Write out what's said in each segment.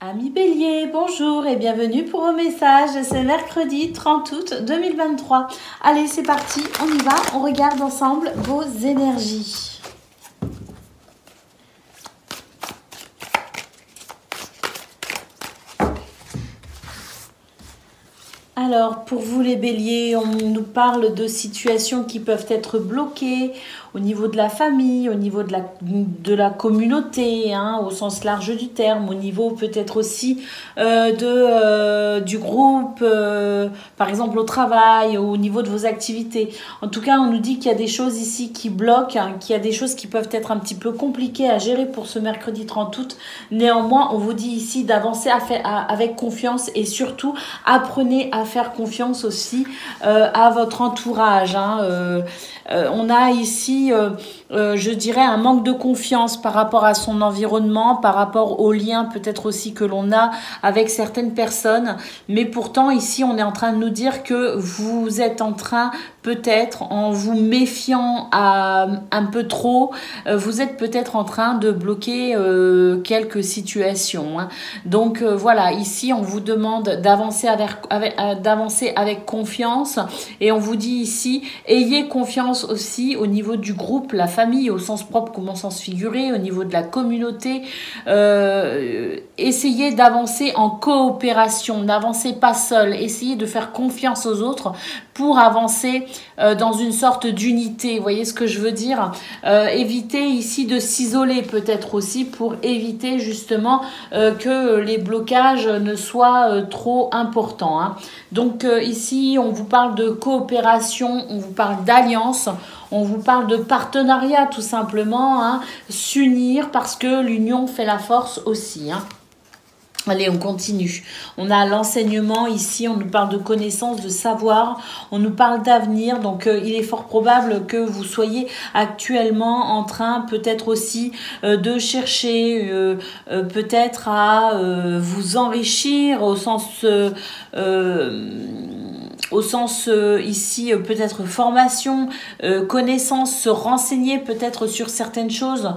Amis Bélier, bonjour et bienvenue pour vos messages de ce mercredi 30 août 2023. Allez, c'est parti, on y va, on regarde ensemble vos énergies. Alors, pour vous les béliers, on nous parle de situations qui peuvent être bloquées au niveau de la famille, au niveau de la communauté, hein, au sens large du terme, au niveau peut-être aussi du groupe, par exemple au travail, au niveau de vos activités. En tout cas, on nous dit qu'il y a des choses ici qui bloquent, hein, qu'il y a des choses qui peuvent être un petit peu compliquées à gérer pour ce mercredi 30 août. Néanmoins, on vous dit ici d'avancer avec confiance et surtout, apprenez à faire confiance aussi à votre entourage. Hein. On a ici, je dirais, un manque de confiance par rapport à son environnement, par rapport aux liens peut-être aussi que l'on a avec certaines personnes. Mais pourtant, ici, on est en train de nous dire que vous êtes en train, peut-être, en vous méfiant un peu trop, vous êtes peut-être en train de bloquer quelques situations. Hein. Donc, voilà, ici, on vous demande d'avancer avec confiance et on vous dit ici, ayez confiance aussi au niveau du groupe, la famille, au sens propre comme au sens figuré, au niveau de la communauté. Essayez d'avancer en coopération, n'avancez pas seul, essayez de faire confiance aux autres pour avancer dans une sorte d'unité. Vous voyez ce que je veux dire? Évitez ici de s'isoler peut-être aussi pour éviter justement que les blocages ne soient trop importants. Hein. Donc ici, on vous parle de coopération, on vous parle d'alliance, on vous parle de partenariat tout simplement, hein, s'unir parce que l'union fait la force aussi. Hein. Allez, on continue. On a l'enseignement ici, on nous parle de connaissances, de savoir, on nous parle d'avenir. Donc, il est fort probable que vous soyez actuellement en train peut-être aussi de chercher peut-être à vous enrichir au sens ici peut-être formation, connaissance, se renseigner peut-être sur certaines choses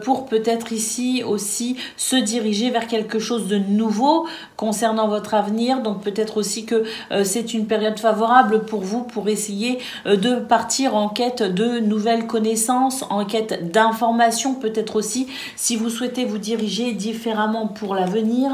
pour peut-être ici aussi se diriger vers quelque chose de nouveau concernant votre avenir. Donc peut-être aussi que c'est une période favorable pour vous pour essayer de partir en quête de nouvelles connaissances, en quête d'informations peut-être aussi si vous souhaitez vous diriger différemment pour l'avenir.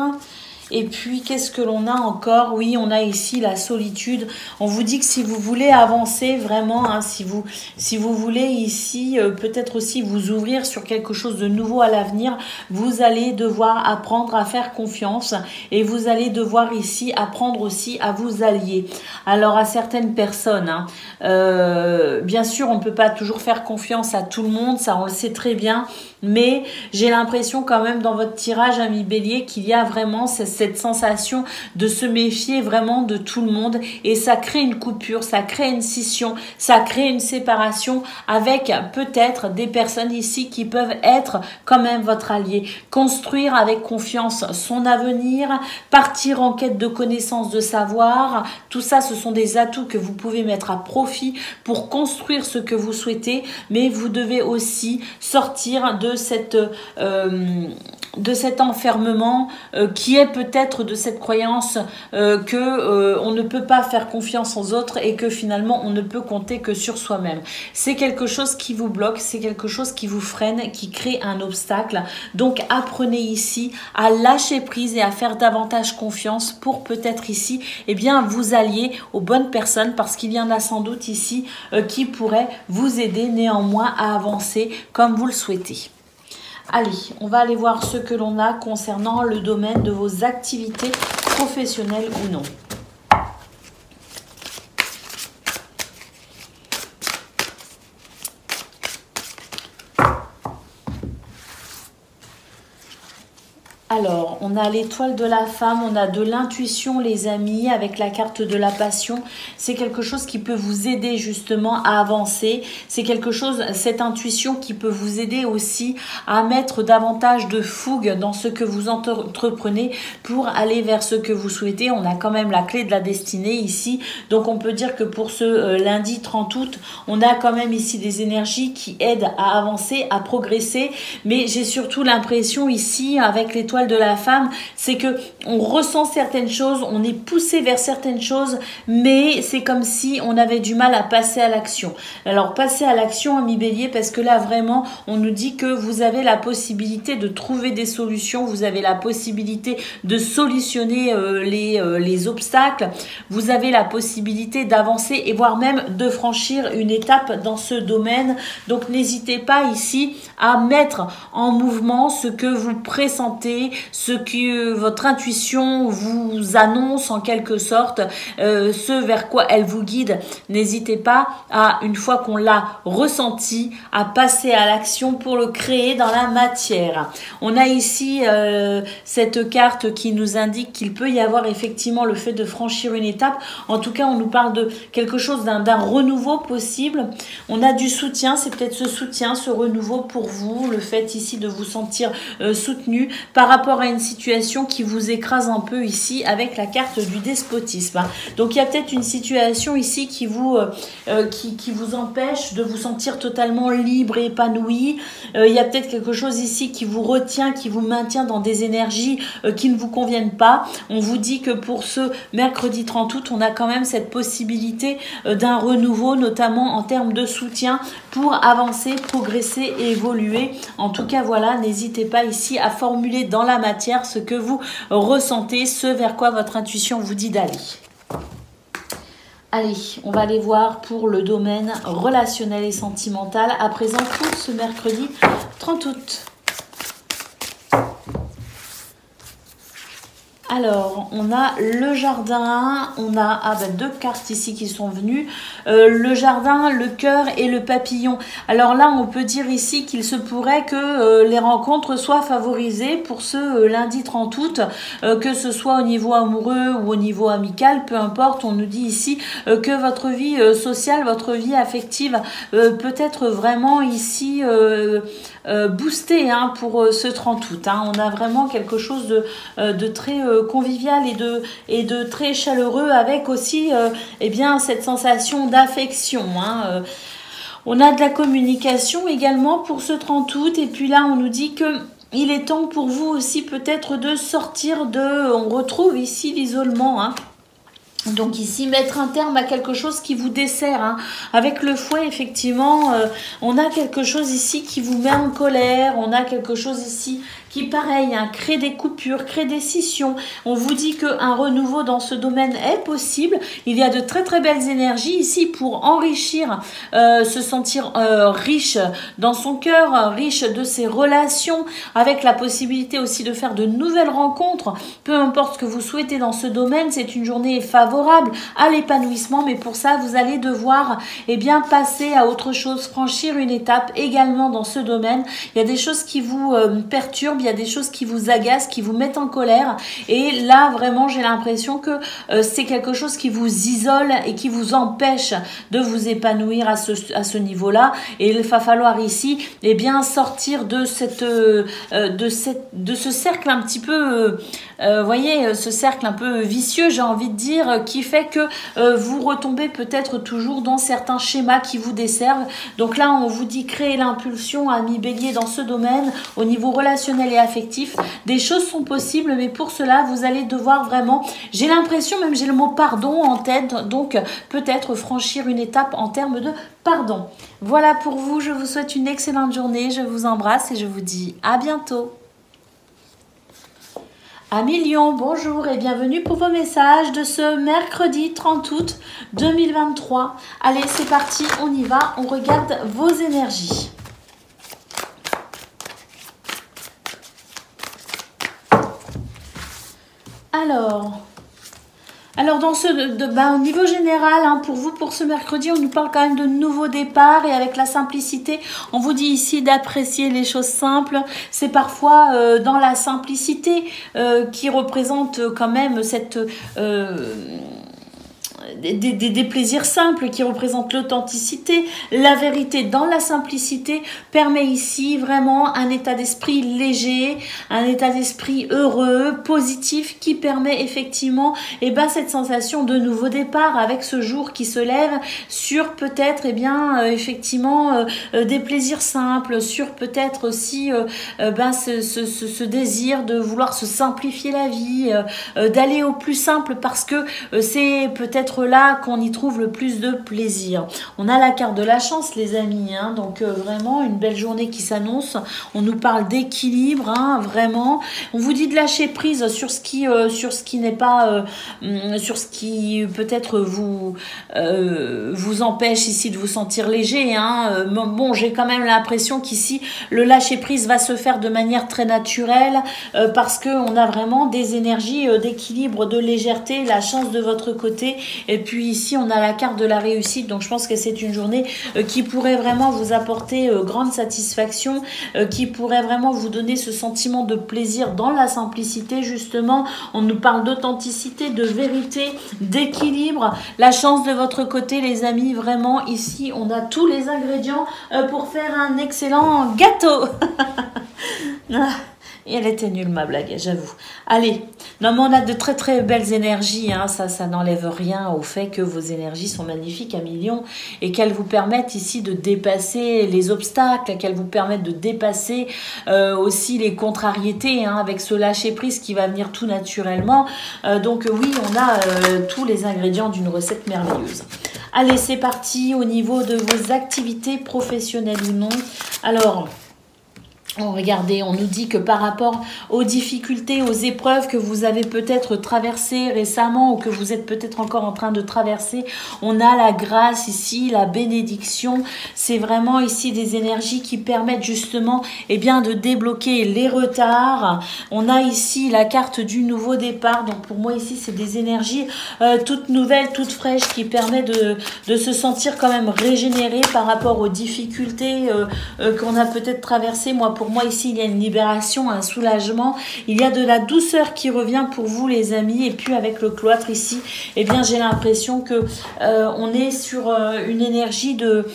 Et puis, qu'est-ce que l'on a encore? Oui, on a ici la solitude. On vous dit que si vous voulez avancer vraiment, hein, si vous voulez ici peut-être aussi vous ouvrir sur quelque chose de nouveau à l'avenir, vous allez devoir apprendre à faire confiance et vous allez devoir ici apprendre aussi à vous allier. Alors, à certaines personnes, hein, bien sûr, on ne peut pas toujours faire confiance à tout le monde, ça on le sait très bien, mais j'ai l'impression quand même dans votre tirage, ami Bélier, qu'il y a vraiment cette sensation de se méfier vraiment de tout le monde et ça crée une coupure, ça crée une scission, ça crée une séparation avec peut-être des personnes ici qui peuvent être quand même votre allié. Construire avec confiance son avenir, partir en quête de connaissances, de savoir, tout ça ce sont des atouts que vous pouvez mettre à profit pour construire ce que vous souhaitez, mais vous devez aussi sortir de cet enfermement qui est peut-être de cette croyance que on ne peut pas faire confiance aux autres et que finalement on ne peut compter que sur soi-même. C'est quelque chose qui vous bloque, c'est quelque chose qui vous freine, qui crée un obstacle. Donc apprenez ici à lâcher prise et à faire davantage confiance pour peut-être ici vous allier aux bonnes personnes parce qu'il y en a sans doute ici qui pourraient vous aider néanmoins à avancer comme vous le souhaitez. Allez, on va aller voir ce que l'on a concernant le domaine de vos activités professionnelles ou non. Alors, on a l'étoile de la femme, on a de l'intuition, les amis, avec la carte de la passion. C'est quelque chose qui peut vous aider justement à avancer. C'est quelque chose, cette intuition qui peut vous aider aussi à mettre davantage de fougue dans ce que vous entreprenez pour aller vers ce que vous souhaitez. On a quand même la clé de la destinée ici. Donc, on peut dire que pour ce lundi 30 août, on a quand même ici des énergies qui aident à avancer, à progresser. Mais j'ai surtout l'impression ici, avec l'étoile de la femme, c'est que on ressent certaines choses, on est poussé vers certaines choses, mais c'est comme si on avait du mal à passer à l'action. Alors passer à l'action, ami Bélier, parce que là vraiment on nous dit que vous avez la possibilité de trouver des solutions, vous avez la possibilité de solutionner les obstacles, vous avez la possibilité d'avancer et voire même de franchir une étape dans ce domaine. Donc n'hésitez pas ici à mettre en mouvement ce que vous pressentez, ce que votre intuition vous annonce en quelque sorte, ce vers quoi elle vous guide. N'hésitez pas à, une fois qu'on l'a ressenti, à passer à l'action pour le créer dans la matière. On a ici cette carte qui nous indique qu'il peut y avoir effectivement le fait de franchir une étape. En tout cas, on nous parle de quelque chose, d'un renouveau possible. On a du soutien, c'est peut-être ce soutien, ce renouveau pour vous, le fait ici de vous sentir soutenu par rapport à une situation qui vous écrase un peu ici avec la carte du despotisme. Donc il y a peut-être une situation ici qui vous empêche de vous sentir totalement libre et épanoui. Il y a peut-être quelque chose ici qui vous retient, qui vous maintient dans des énergies qui ne vous conviennent pas. On vous dit que pour ce mercredi 30 août, on a quand même cette possibilité d'un renouveau, notamment en termes de soutien pour avancer, progresser et évoluer. En tout cas, voilà, n'hésitez pas ici à formuler dans la matière ce que vous ressentez, ce vers quoi votre intuition vous dit d'aller. Allez, on va aller voir pour le domaine relationnel et sentimental à présent pour ce mercredi 30 août. Alors, on a le jardin, on a deux cartes ici qui sont venues, le jardin, le cœur et le papillon. Alors là, on peut dire ici qu'il se pourrait que les rencontres soient favorisées pour ce lundi 30 août, que ce soit au niveau amoureux ou au niveau amical, peu importe. On nous dit ici que votre vie sociale, votre vie affective peut être vraiment ici boostée pour ce 30 août. On a vraiment quelque chose de très convivial et de très chaleureux, avec aussi cette sensation d'affection. On a de la communication également pour ce 30 août, et puis là on nous dit que il est temps pour vous aussi peut-être de sortir on retrouve ici l'isolement. Donc ici, mettre un terme à quelque chose qui vous dessert. Avec le fouet, effectivement, on a quelque chose ici qui vous met en colère. On a quelque chose ici qui, pareil, crée des coupures, crée des scissions. On vous dit qu'un renouveau dans ce domaine est possible. Il y a de très très belles énergies ici pour enrichir, se sentir riche dans son cœur, riche de ses relations, avec la possibilité aussi de faire de nouvelles rencontres. Peu importe ce que vous souhaitez dans ce domaine, c'est une journée favorable à l'épanouissement, mais pour ça vous allez devoir passer à autre chose, franchir une étape également dans ce domaine. Il y a des choses qui vous perturbent, il y a des choses qui vous agacent, qui vous mettent en colère, et là vraiment j'ai l'impression que c'est quelque chose qui vous isole et qui vous empêche de vous épanouir à ce niveau-là, et il va falloir ici sortir de ce cercle un petit peu voyez, ce cercle un peu vicieux, j'ai envie de dire, qui fait que vous retombez peut-être toujours dans certains schémas qui vous desservent. Donc là, on vous dit créer l'impulsion, ami Bélier, dans ce domaine, au niveau relationnel et affectif. Des choses sont possibles, mais pour cela, vous allez devoir vraiment, j'ai l'impression, même j'ai le mot pardon en tête, donc peut-être franchir une étape en termes de pardon. Voilà pour vous, je vous souhaite une excellente journée, je vous embrasse et je vous dis à bientôt. Amis Lion, bonjour et bienvenue pour vos messages de ce mercredi 30 août 2023. Allez, c'est parti, on y va, on regarde vos énergies. Alors dans au niveau général, pour vous, pour ce mercredi, on nous parle quand même de nouveaux départs, et avec la simplicité, on vous dit ici d'apprécier les choses simples. C'est parfois dans la simplicité qui représente quand même des plaisirs simples qui représentent l'authenticité. La vérité dans la simplicité permet ici vraiment un état d'esprit léger, un état d'esprit heureux, positif, qui permet effectivement cette sensation de nouveau départ avec ce jour qui se lève sur peut-être effectivement des plaisirs simples, sur peut-être aussi ce désir de vouloir se simplifier la vie, d'aller au plus simple parce que c'est peut-être là qu'on y trouve le plus de plaisir. On a la carte de la chance, les amis, hein, donc vraiment une belle journée qui s'annonce. On nous parle d'équilibre, hein, vraiment. On vous dit de lâcher prise sur ce qui n'est pas, sur ce qui peut-être vous empêche ici de vous sentir léger. Hein. Bon, j'ai quand même l'impression qu'ici le lâcher prise va se faire de manière très naturelle parce que on a vraiment des énergies d'équilibre, de légèreté, la chance de votre côté. Et puis ici, on a la carte de la réussite. Donc, je pense que c'est une journée qui pourrait vraiment vous apporter grande satisfaction, qui pourrait vraiment vous donner ce sentiment de plaisir dans la simplicité, justement. On nous parle d'authenticité, de vérité, d'équilibre. La chance de votre côté, les amis. Vraiment, ici, on a tous les ingrédients pour faire un excellent gâteau. Et elle était nulle, ma blague, j'avoue. Allez, non mais on a de très très belles énergies, hein. Ça n'enlève rien au fait que vos énergies sont magnifiques à millions et qu'elles vous permettent ici de dépasser les obstacles, qu'elles vous permettent de dépasser aussi les contrariétés, hein, avec ce lâcher-prise qui va venir tout naturellement. Donc oui, on a tous les ingrédients d'une recette merveilleuse. Allez, c'est parti au niveau de vos activités professionnelles ou non. Alors... regardez, on nous dit que par rapport aux difficultés, aux épreuves que vous avez peut-être traversées récemment ou que vous êtes peut-être encore en train de traverser, on a la grâce ici, la bénédiction. C'est vraiment ici des énergies qui permettent justement de débloquer les retards. On a ici la carte du nouveau départ. Donc pour moi ici, c'est des énergies toutes nouvelles, toutes fraîches qui permettent de se sentir quand même régénéré par rapport aux difficultés qu'on a peut-être traversées. Pour moi, ici, il y a une libération, un soulagement. Il y a de la douceur qui revient pour vous, les amis. Et puis, avec le cloître ici, j'ai l'impression que on est sur une énergie de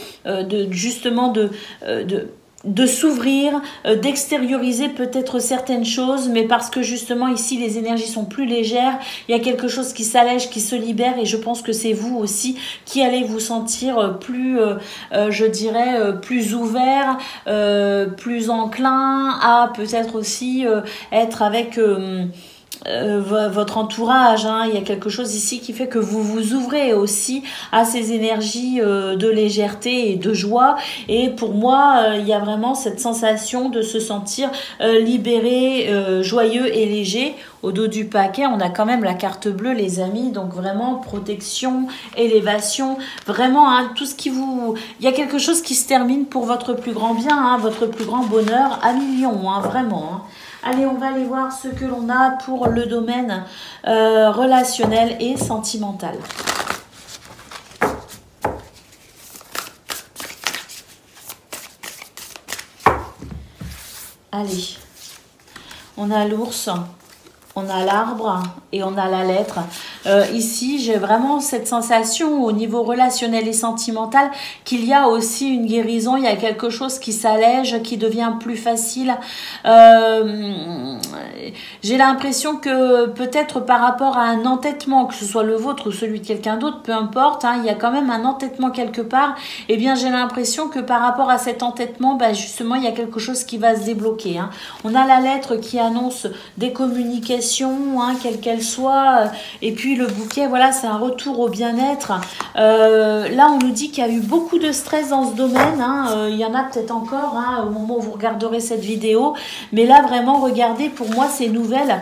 s'ouvrir, d'extérioriser peut-être certaines choses, mais parce que justement ici les énergies sont plus légères, il y a quelque chose qui s'allège, qui se libère, et je pense que c'est vous aussi qui allez vous sentir plus, plus ouvert, plus enclin à peut-être aussi être avec... votre entourage, hein. Il y a quelque chose ici qui fait que vous vous ouvrez aussi à ces énergies de légèreté et de joie, et pour moi il y a vraiment cette sensation de se sentir libéré, joyeux et léger. Au dos du paquet, on a quand même la carte bleue, les amis, donc vraiment protection, élévation, vraiment hein, tout ce qui vous... Il y a quelque chose qui se termine pour votre plus grand bien, hein, votre plus grand bonheur à millions, hein, vraiment. Hein. Allez, on va aller voir ce que l'on a pour le domaine relationnel et sentimental. Allez, on a l'ours, on a l'arbre et on a la lettre. Ici, j'ai vraiment cette sensation au niveau relationnel et sentimental qu'il y a aussi une guérison, il y a quelque chose qui s'allège, qui devient plus facile. J'ai l'impression que peut-être par rapport à un entêtement, que ce soit le vôtre ou celui de quelqu'un d'autre, peu importe, hein, il y a quand même un entêtement quelque part. Eh bien, j'ai l'impression que par rapport à cet entêtement, justement, il y a quelque chose qui va se débloquer. Hein. On a la lettre qui annonce des communications, hein, quelles qu'elles soient, et puis le bouquet, voilà, c'est un retour au bien-être. Là, on nous dit qu'il y a eu beaucoup de stress dans ce domaine. Hein. Il y en a peut-être encore hein, au moment où vous regarderez cette vidéo. Mais là, vraiment, regardez, pour moi, ces nouvelles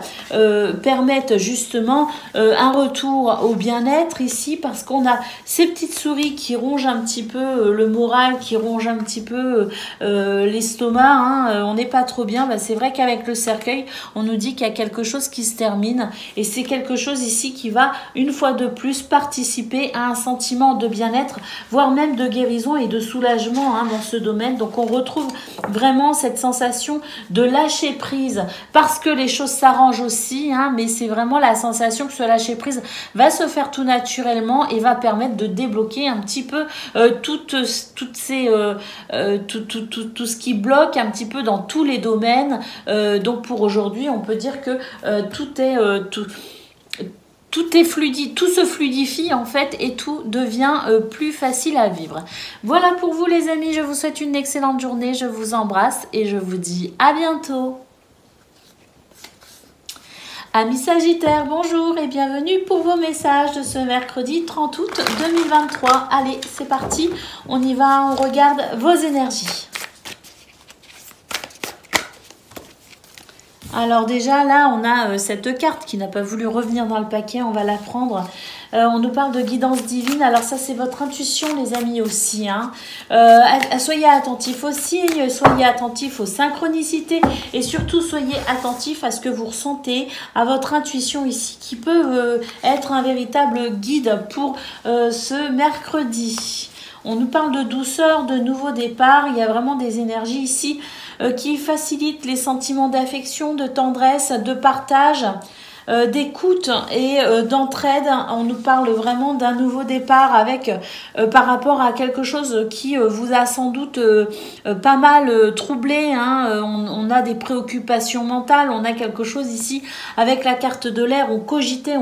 permettent justement un retour au bien-être ici, parce qu'on a ces petites souris qui rongent un petit peu le moral, qui rongent un petit peu l'estomac. Hein. On n'est pas trop bien. C'est vrai qu'avec le cercueil, on nous dit qu'il y a quelque chose qui se termine et c'est quelque chose ici qui va une fois de plus participer à un sentiment de bien-être, voire même de guérison et de soulagement dans ce domaine. Donc on retrouve vraiment cette sensation de lâcher prise parce que les choses s'arrangent aussi, mais c'est vraiment la sensation que ce lâcher prise va se faire tout naturellement et va permettre de débloquer un petit peu tout ce qui bloque un petit peu dans tous les domaines. Donc pour aujourd'hui, on peut dire que tout se fluidifie en fait et tout devient plus facile à vivre. Voilà pour vous les amis, je vous souhaite une excellente journée, je vous embrasse et je vous dis à bientôt. Amis Sagittaires, bonjour et bienvenue pour vos messages de ce mercredi 30 août 2023. Allez, c'est parti, on y va, on regarde vos énergies. Alors déjà là on a cette carte qui n'a pas voulu revenir dans le paquet, on va la prendre. On nous parle de guidance divine, alors ça c'est votre intuition les amis aussi. Soyez attentifs aussi, soyez attentifs aux synchronicités et surtout soyez attentifs à ce que vous ressentez, à votre intuition ici qui peut être un véritable guide pour ce mercredi. On nous parle de douceur, de nouveau départ, il y a vraiment des énergies ici qui facilitent les sentiments d'affection, de tendresse, de partage, d'écoute et d'entraide. On nous parle vraiment d'un nouveau départ avec par rapport à quelque chose qui vous a sans doute pas mal troublé. On a des préoccupations mentales, on a quelque chose ici avec la carte de l'air, on cogitait.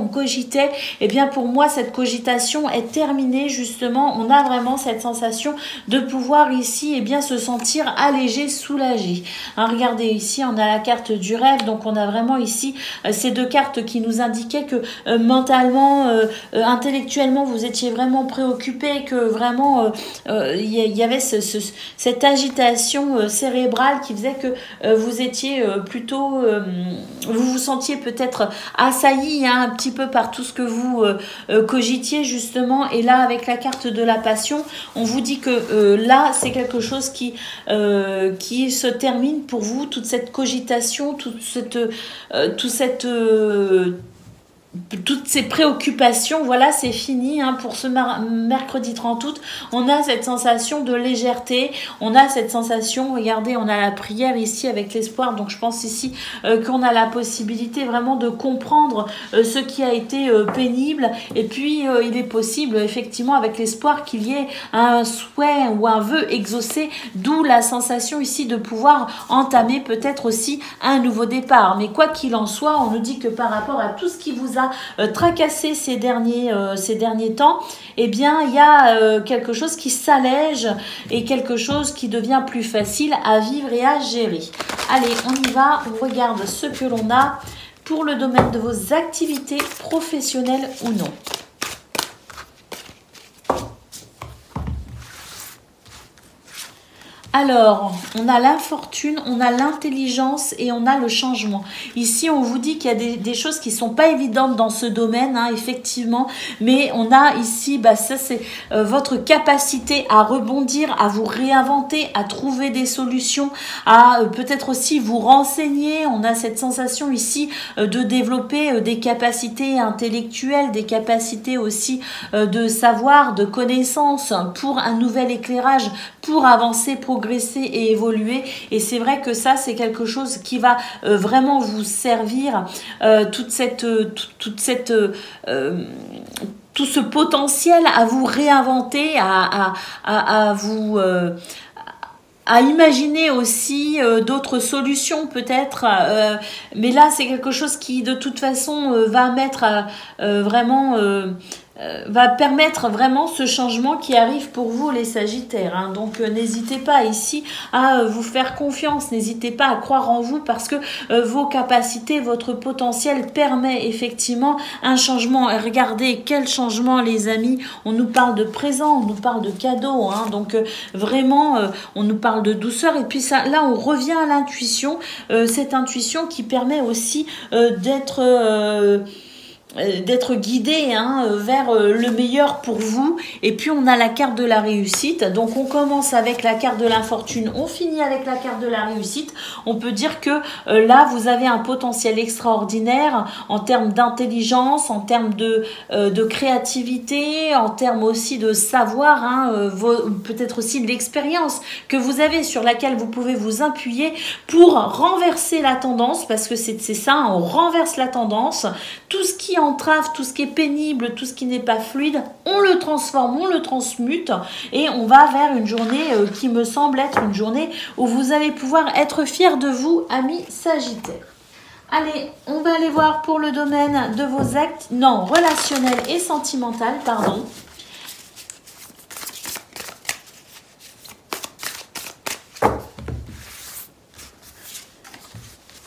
Et bien pour moi cette cogitation est terminée justement. On a vraiment cette sensation de pouvoir ici se sentir allégé, soulagé. Regardez ici on a la carte du rêve, donc on a vraiment ici ces deux cartes qui nous indiquaient que mentalement, intellectuellement, vous étiez vraiment préoccupé, que vraiment il y avait cette agitation cérébrale qui faisait que vous étiez plutôt, vous vous sentiez peut-être assailli un petit peu par tout ce que vous cogitiez justement. Et là, avec la carte de la passion, on vous dit que là, c'est quelque chose qui se termine pour vous, toute cette cogitation, toutes ces préoccupations, voilà, c'est fini pour ce mercredi 30 août. On a cette sensation de légèreté, on a cette sensation, regardez, on a la prière ici avec l'espoir, donc je pense ici qu'on a la possibilité vraiment de comprendre ce qui a été pénible, et puis il est possible effectivement avec l'espoir qu'il y ait un souhait ou un vœu exaucé, d'où la sensation ici de pouvoir entamer peut-être aussi un nouveau départ. Mais quoi qu'il en soit, on nous dit que par rapport à tout ce qui vous a tracassé ces derniers temps, eh bien il y a quelque chose qui s'allège et quelque chose qui devient plus facile à vivre et à gérer. Allez, on y va, on regarde ce que l'on a pour le domaine de vos activités professionnelles ou non. Alors, on a l'infortune, on a l'intelligence et on a le changement. Ici, on vous dit qu'il y a des choses qui ne sont pas évidentes dans ce domaine, effectivement. Mais on a ici, ça c'est votre capacité à rebondir, à vous réinventer, à trouver des solutions, à peut-être aussi vous renseigner. On a cette sensation ici de développer des capacités intellectuelles, des capacités aussi de savoir, de connaissances pour un nouvel éclairage, pour avancer, progresser et évoluer. Et c'est vrai que ça c'est quelque chose qui va vraiment vous servir, tout ce potentiel à vous réinventer, à vous à imaginer aussi d'autres solutions peut-être, mais là c'est quelque chose qui de toute façon va mettre vraiment va permettre vraiment ce changement qui arrive pour vous les Sagittaires. Donc n'hésitez pas ici à vous faire confiance, n'hésitez pas à croire en vous parce que vos capacités, votre potentiel permet effectivement un changement. Et regardez quel changement les amis, on nous parle de présent, on nous parle de cadeau, donc vraiment on nous parle de douceur et puis ça, là on revient à l'intuition, cette intuition qui permet aussi d'être d'être guidé hein, vers le meilleur pour vous. Et puis on a la carte de la réussite. Donc on commence avec la carte de l'infortune, on finit avec la carte de la réussite. On peut dire que là vous avez un potentiel extraordinaire en termes d'intelligence, en termes de créativité, en termes aussi de savoir, hein, peut-être aussi de l'expérience que vous avez sur laquelle vous pouvez vous appuyer pour renverser la tendance, parce que c'est ça, on renverse la tendance. Tout ce qui entrave, tout ce qui est pénible, tout ce qui n'est pas fluide, on le transforme, on le transmute et on va vers une journée qui me semble être une journée où vous allez pouvoir être fiers de vous, amis Sagittaires. Allez, on va aller voir pour le domaine de vos actes, non, relationnel et sentimental, pardon.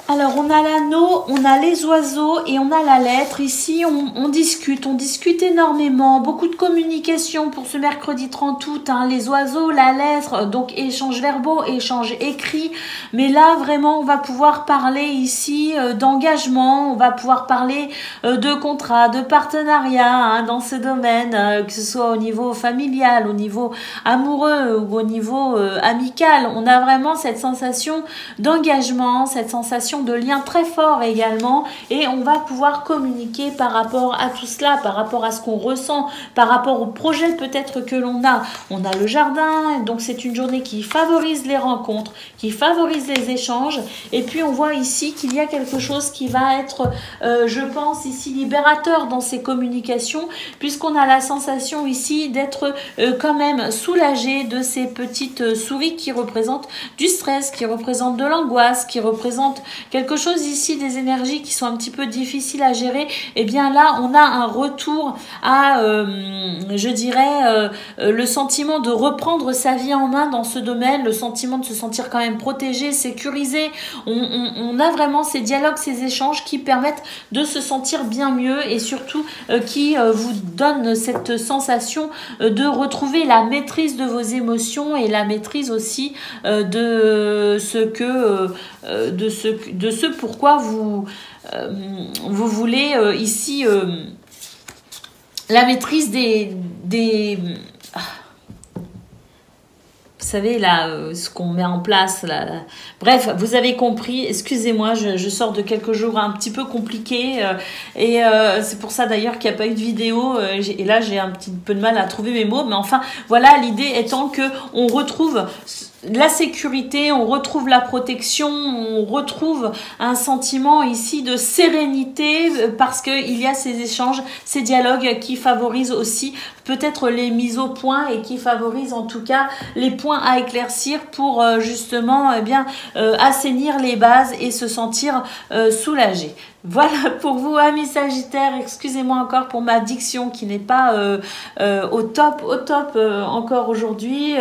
Alors, on a l'anneau, on a les oiseaux et on a la lettre. Ici, on discute énormément. Beaucoup de communication pour ce mercredi 30 août. Hein. Les oiseaux, la lettre, donc échanges verbaux, échanges écrits. Mais là, vraiment, on va pouvoir parler ici d'engagement. On va pouvoir parler de contrat, de partenariat hein, dans ce domaine, que ce soit au niveau familial, au niveau amoureux ou au niveau amical. On a vraiment cette sensation d'engagement, cette sensation de lien très fort également, et on va pouvoir communiquer par rapport à tout cela, par rapport à ce qu'on ressent, par rapport au projet peut-être que l'on a. On a le jardin, donc c'est une journée qui favorise les rencontres, qui favorise les échanges, et puis on voit ici qu'il y a quelque chose qui va être, je pense ici, libérateur dans ces communications, puisqu'on a la sensation ici d'être quand même soulagé de ces petites souris qui représentent du stress, qui représentent de l'angoisse, qui représentent quelque chose ici, des énergies qui sont un petit peu difficiles à gérer. Et bien là, on a un retour à, je dirais, le sentiment de reprendre sa vie en main dans ce domaine, le sentiment de se sentir quand même protégé, sécurisé. On a vraiment ces dialogues, ces échanges qui permettent de se sentir bien mieux et surtout qui vous donnent cette sensation de retrouver la maîtrise de vos émotions et la maîtrise aussi de ce pourquoi vous voulez ici la maîtrise des vous savez là ce qu'on met en place là. Bref, vous avez compris. Excusez-moi, je sors de quelques jours un petit peu compliqués et c'est pour ça d'ailleurs qu'il n'y a pas eu de vidéo et là j'ai un petit peu de mal à trouver mes mots, mais enfin voilà, l'idée étant que on retrouve la sécurité, on retrouve la protection, on retrouve un sentiment ici de sérénité parce qu'il y a ces échanges, ces dialogues qui favorisent aussi peut-être les mises au point et qui favorisent en tout cas les points à éclaircir pour justement assainir les bases et se sentir soulagé. Voilà pour vous, amis Sagittaires. Excusez-moi encore pour ma diction qui n'est pas au top encore aujourd'hui.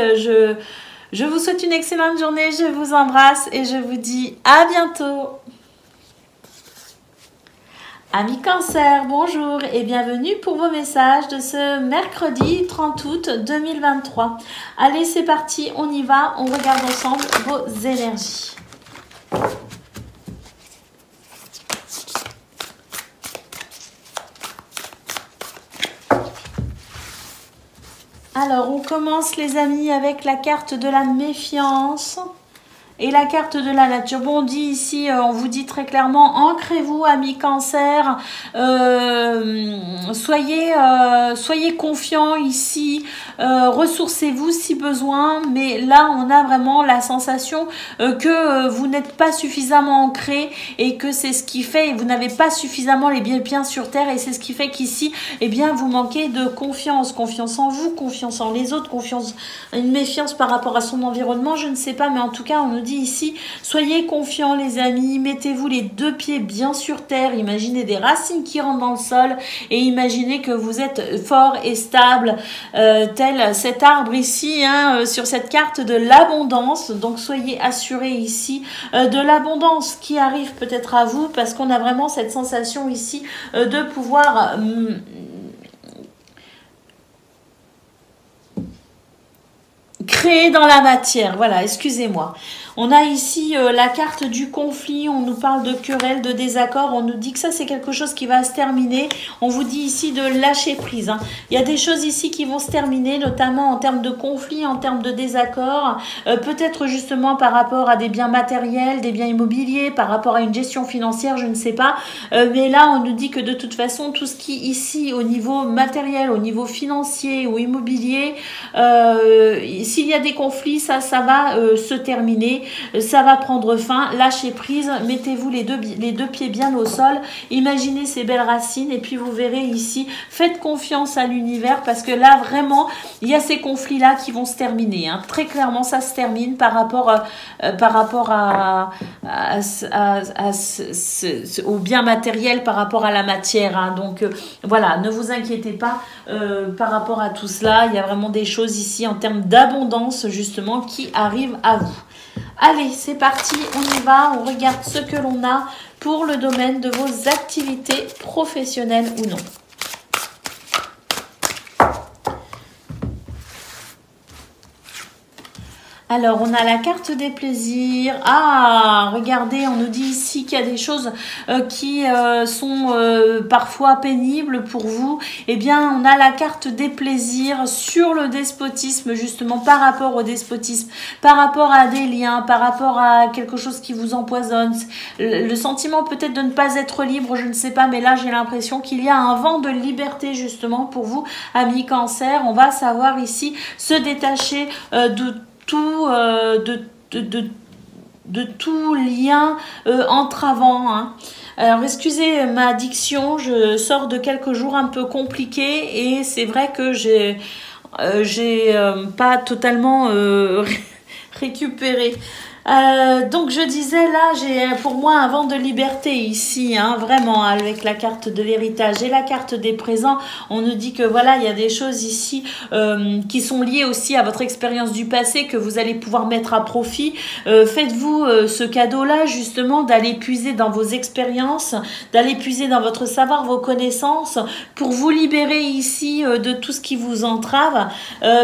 Je vous souhaite une excellente journée, je vous embrasse et je vous dis à bientôt. Amis Cancer, bonjour et bienvenue pour vos messages de ce mercredi 30 août 2023. Allez, c'est parti, on y va, on regarde ensemble vos énergies. Alors, on commence les amis avec la carte de la méfiance et la carte de la nature. Bon, on dit ici, on vous dit très clairement, ancrez-vous, amis Cancer, soyez confiants ici, ressourcez-vous si besoin, mais là, on a vraiment la sensation que vous n'êtes pas suffisamment ancré et que c'est ce qui fait, vous n'avez pas suffisamment les pieds sur terre et c'est ce qui fait qu'ici, eh bien, vous manquez de confiance, confiance en vous, confiance en les autres, confiance, une méfiance par rapport à son environnement, je ne sais pas, mais en tout cas, on nous dit ici, soyez confiants les amis, mettez-vous les deux pieds bien sur terre, imaginez des racines qui rentrent dans le sol et imaginez que vous êtes fort et stable, tel cet arbre ici, hein, sur cette carte de l'abondance. Donc soyez assurés ici de l'abondance qui arrive peut-être à vous parce qu'on a vraiment cette sensation ici de pouvoir créer dans la matière. Voilà, excusez-moi. On a ici la carte du conflit, on nous parle de querelle, de désaccord, on nous dit que ça c'est quelque chose qui va se terminer. On vous dit ici de lâcher prise. Hein. Il y a des choses ici qui vont se terminer, notamment en termes de conflit, en termes de désaccord, peut-être justement par rapport à des biens matériels, des biens immobiliers, par rapport à une gestion financière, je ne sais pas. Mais là, on nous dit que de toute façon, tout ce qui ici au niveau matériel, au niveau financier ou immobilier, s'il y a des conflits, ça va se terminer. Ça va prendre fin, lâchez prise, mettez-vous les deux pieds bien au sol, imaginez ces belles racines et puis vous verrez ici, faites confiance à l'univers parce que là vraiment, il y a ces conflits-là qui vont se terminer. Hein. Très clairement, ça se termine par rapport au bien matériel, par rapport à la matière. Hein. Donc voilà, ne vous inquiétez pas par rapport à tout cela. Il y a vraiment des choses ici en termes d'abondance justement qui arrivent à vous. Allez, c'est parti, on y va, on regarde ce que l'on a pour le domaine de vos activités professionnelles ou non. Alors, on a la carte des plaisirs. Ah, regardez, on nous dit ici qu'il y a des choses qui sont parfois pénibles pour vous. Eh bien, on a la carte des plaisirs sur le despotisme, justement, par rapport au despotisme, par rapport à des liens, par rapport à quelque chose qui vous empoisonne. Le sentiment peut-être de ne pas être libre, je ne sais pas, mais là, j'ai l'impression qu'il y a un vent de liberté, justement, pour vous, amis Cancer. On va savoir ici se détacher de tout lien entravant. Hein. Alors, excusez ma diction, je sors de quelques jours un peu compliqués et c'est vrai que j'ai pas totalement récupéré. Donc je disais là, j'ai pour moi un vent de liberté ici, hein, vraiment, avec la carte de l'héritage et la carte des présents. On nous dit que voilà, il y a des choses ici qui sont liées aussi à votre expérience du passé que vous allez pouvoir mettre à profit. Faites-vous ce cadeau-là justement d'aller puiser dans vos expériences, d'aller puiser dans votre savoir, vos connaissances pour vous libérer ici de tout ce qui vous entrave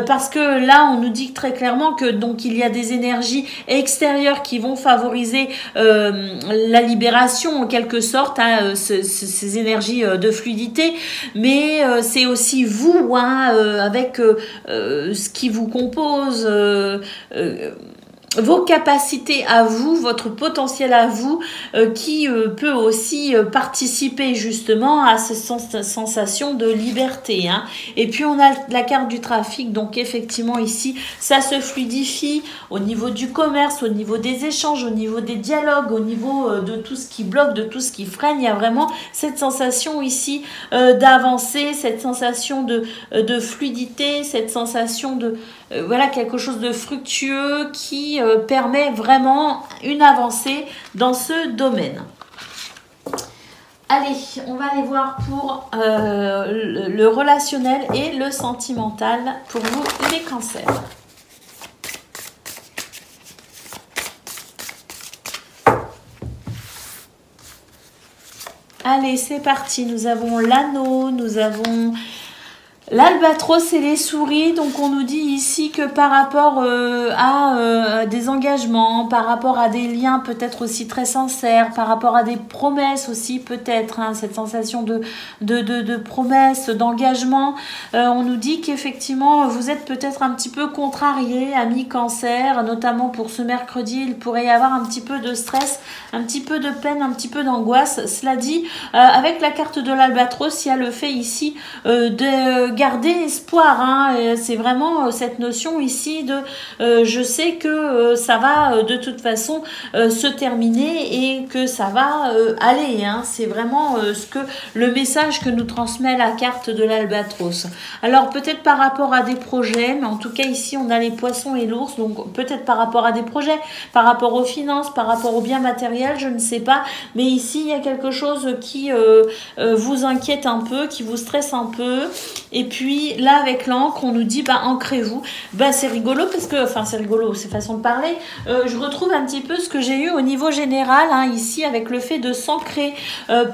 parce que là, on nous dit très clairement que donc il y a des énergies extérieures qui vont favoriser la libération en quelque sorte, hein, ces énergies de fluidité, mais c'est aussi vous, hein, avec ce qui vous compose, vos capacités à vous, votre potentiel à vous, qui peut aussi participer justement à cette sensation de liberté. Hein. Et puis on a la carte du trafic, donc effectivement ici, ça se fluidifie au niveau du commerce, au niveau des échanges, au niveau des dialogues, au niveau de tout ce qui bloque, de tout ce qui freine. Il y a vraiment cette sensation ici d'avancer, cette sensation de fluidité, cette sensation de voilà, quelque chose de fructueux qui permet vraiment une avancée dans ce domaine. Allez, on va aller voir pour le relationnel et le sentimental pour vous les cancers. Allez, c'est parti. Nous avons l'anneau, nous avons l'albatros et les souris. Donc on nous dit ici que par rapport à des engagements, par rapport à des liens peut-être aussi très sincères, par rapport à des promesses aussi peut-être, hein, cette sensation de promesse, d'engagement, on nous dit qu'effectivement vous êtes peut-être un petit peu contrarié, amis Cancer, notamment pour ce mercredi. Il pourrait y avoir un petit peu de stress, un petit peu de peine, un petit peu d'angoisse. Cela dit, avec la carte de l'albatros, il y a le fait ici de garder espoir, hein. C'est vraiment cette notion ici de je sais que ça va de toute façon se terminer et que ça va aller, hein. C'est vraiment le message que nous transmet la carte de l'albatros. Alors peut-être par rapport à des projets, mais en tout cas ici on a les poissons et l'ours, donc peut-être par rapport à des projets, par rapport aux finances, par rapport aux biens matériels, je ne sais pas, mais ici il y a quelque chose qui vous inquiète un peu, qui vous stresse un peu. Et puis là, avec l'encre, on nous dit, bah, ancrez-vous. Bah, c'est rigolo parce que, enfin, c'est rigolo, c'est façon de parler. Je retrouve un petit peu ce que j'ai eu au niveau général, hein, ici, avec le fait de s'ancrer,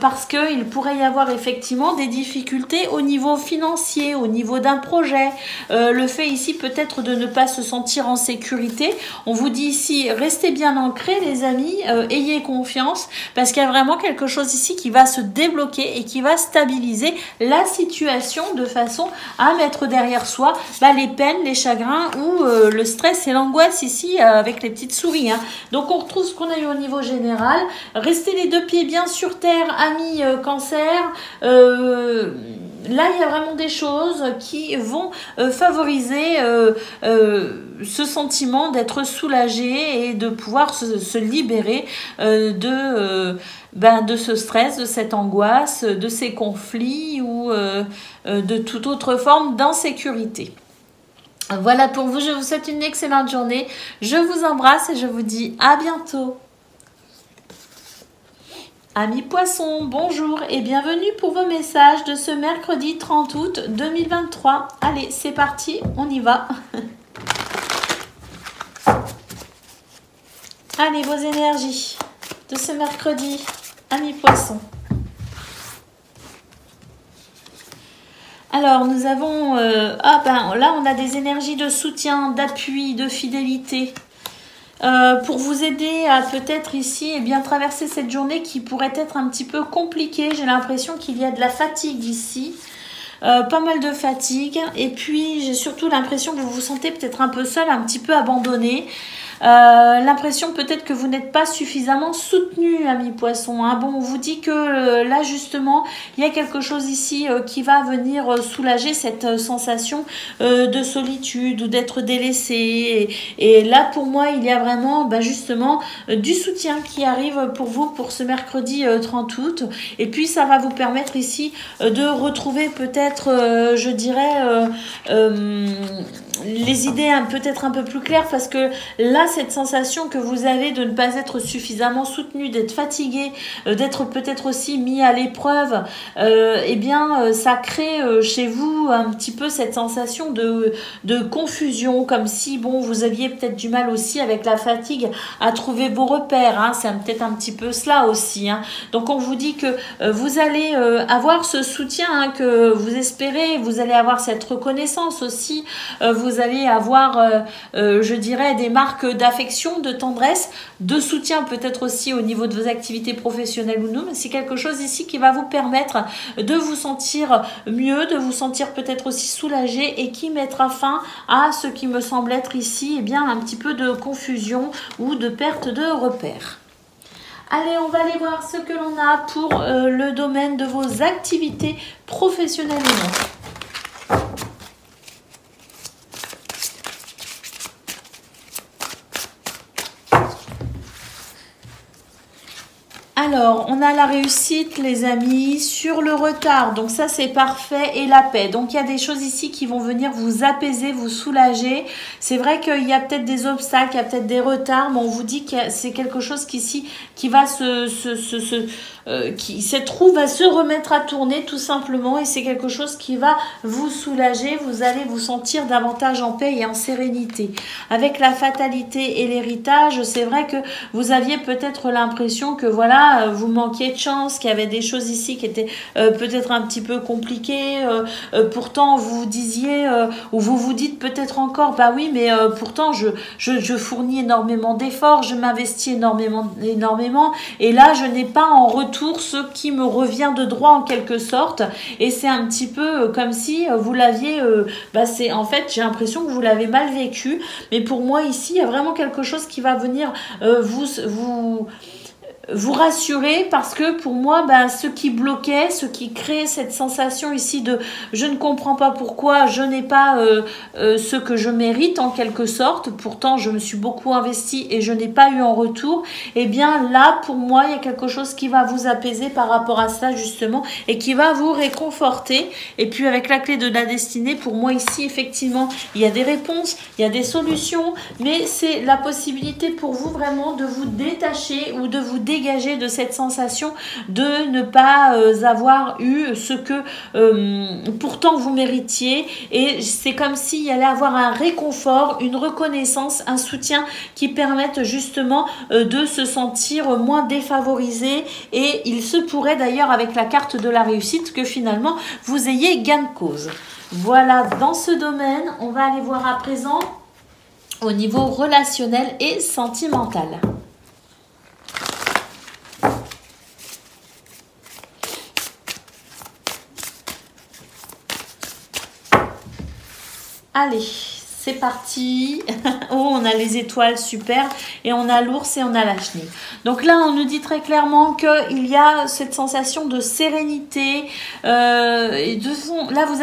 parce qu'il pourrait y avoir effectivement des difficultés au niveau financier, au niveau d'un projet. Le fait ici, peut-être de ne pas se sentir en sécurité. On vous dit ici, restez bien ancrés, les amis, ayez confiance, parce qu'il y a vraiment quelque chose ici qui va se débloquer et qui va stabiliser la situation de façon à mettre derrière soi les peines, les chagrins ou le stress et l'angoisse ici avec les petites souris. Hein. Donc on retrouve ce qu'on a eu au niveau général. Restez les deux pieds bien sur terre, amis cancer. Là, il y a vraiment des choses qui vont favoriser ce sentiment d'être soulagé et de pouvoir se libérer de ce stress, de cette angoisse, de ces conflits ou de toute autre forme d'insécurité. Voilà pour vous, je vous souhaite une excellente journée. Je vous embrasse et je vous dis à bientôt. Amis poissons, bonjour et bienvenue pour vos messages de ce mercredi 30 août 2023. Allez, c'est parti, on y va. Allez, vos énergies de ce mercredi, amis poissons. Alors, nous avons... là, on a des énergies de soutien, d'appui, de fidélité. Pour vous aider à peut-être ici traverser cette journée qui pourrait être un petit peu compliquée. J'ai l'impression qu'il y a de la fatigue ici. Pas mal de fatigue. Et puis, j'ai surtout l'impression que vous vous sentez peut-être un peu seul, un petit peu abandonné. L'impression peut-être que vous n'êtes pas suffisamment soutenu, amis poissons. Hein. Bon, on vous dit que là, justement, il y a quelque chose ici qui va venir soulager cette sensation de solitude ou d'être délaissé. Et là, pour moi, il y a vraiment, justement, du soutien qui arrive pour vous pour ce mercredi 30 août. Et puis, ça va vous permettre ici de retrouver peut-être, je dirais... les idées peut-être un peu plus claires parce que là cette sensation que vous avez de ne pas être suffisamment soutenu, d'être fatigué, d'être peut-être aussi mis à l'épreuve, ça crée chez vous un petit peu cette sensation de confusion, comme si vous aviez peut-être du mal aussi avec la fatigue à trouver vos repères, hein. C'est peut-être un petit peu cela aussi, hein. Donc on vous dit que vous allez avoir ce soutien, hein, que vous espérez, vous allez avoir cette reconnaissance aussi, vous allez avoir, je dirais, des marques d'affection, de tendresse, de soutien peut-être aussi au niveau de vos activités professionnelles ou non, mais c'est quelque chose ici qui va vous permettre de vous sentir mieux, de vous sentir peut-être aussi soulagé et qui mettra fin à ce qui me semble être ici un petit peu de confusion ou de perte de repères. Allez, on va aller voir ce que l'on a pour le domaine de vos activités professionnelles ou non. Alors, on a la réussite, les amis, sur le retard. Donc ça, c'est parfait. Et la paix. Donc, il y a des choses ici qui vont venir vous apaiser, vous soulager. C'est vrai qu'il y a peut-être des obstacles, il y a peut-être des retards, mais on vous dit que c'est quelque chose qui va cette roue va se remettre à tourner tout simplement. Et c'est quelque chose qui va vous soulager. Vous allez vous sentir davantage en paix et en sérénité. Avec la fatalité et l'héritage, c'est vrai que vous aviez peut-être l'impression que voilà, vous manquiez de chance, qu'il y avait des choses ici qui étaient peut-être un petit peu compliquées. Pourtant, vous vous disiez, ou vous vous dites peut-être encore, bah oui, mais pourtant, je fournis énormément d'efforts, je m'investis énormément, et là, je n'ai pas en retour ce qui me revient de droit en quelque sorte. Et c'est un petit peu comme si vous l'aviez, en fait, j'ai l'impression que vous l'avez mal vécu. Mais pour moi, ici, il y a vraiment quelque chose qui va venir vous rassurer, parce que pour moi, ce qui bloquait, ce qui créait cette sensation ici de je ne comprends pas pourquoi je n'ai pas ce que je mérite en quelque sorte, pourtant je me suis beaucoup investie et je n'ai pas eu en retour, et bien là pour moi il y a quelque chose qui va vous apaiser par rapport à ça justement et qui va vous réconforter. Et puis avec la clé de la destinée, pour moi ici effectivement il y a des réponses, il y a des solutions, mais c'est la possibilité pour vous vraiment de vous détacher ou de vous dégager de cette sensation de ne pas avoir eu ce que pourtant vous méritiez, et c'est comme s'il y allait avoir un réconfort, une reconnaissance, un soutien qui permettent justement de se sentir moins défavorisé, et il se pourrait d'ailleurs avec la carte de la réussite que finalement vous ayez gain de cause. Voilà, dans ce domaine, on va aller voir à présent au niveau relationnel et sentimental. Allez, c'est parti. Oh, on a les étoiles, super. Et on a l'ours et on a la chenille. Donc là, on nous dit très clairement qu'il y a cette sensation de sérénité. Et là, vous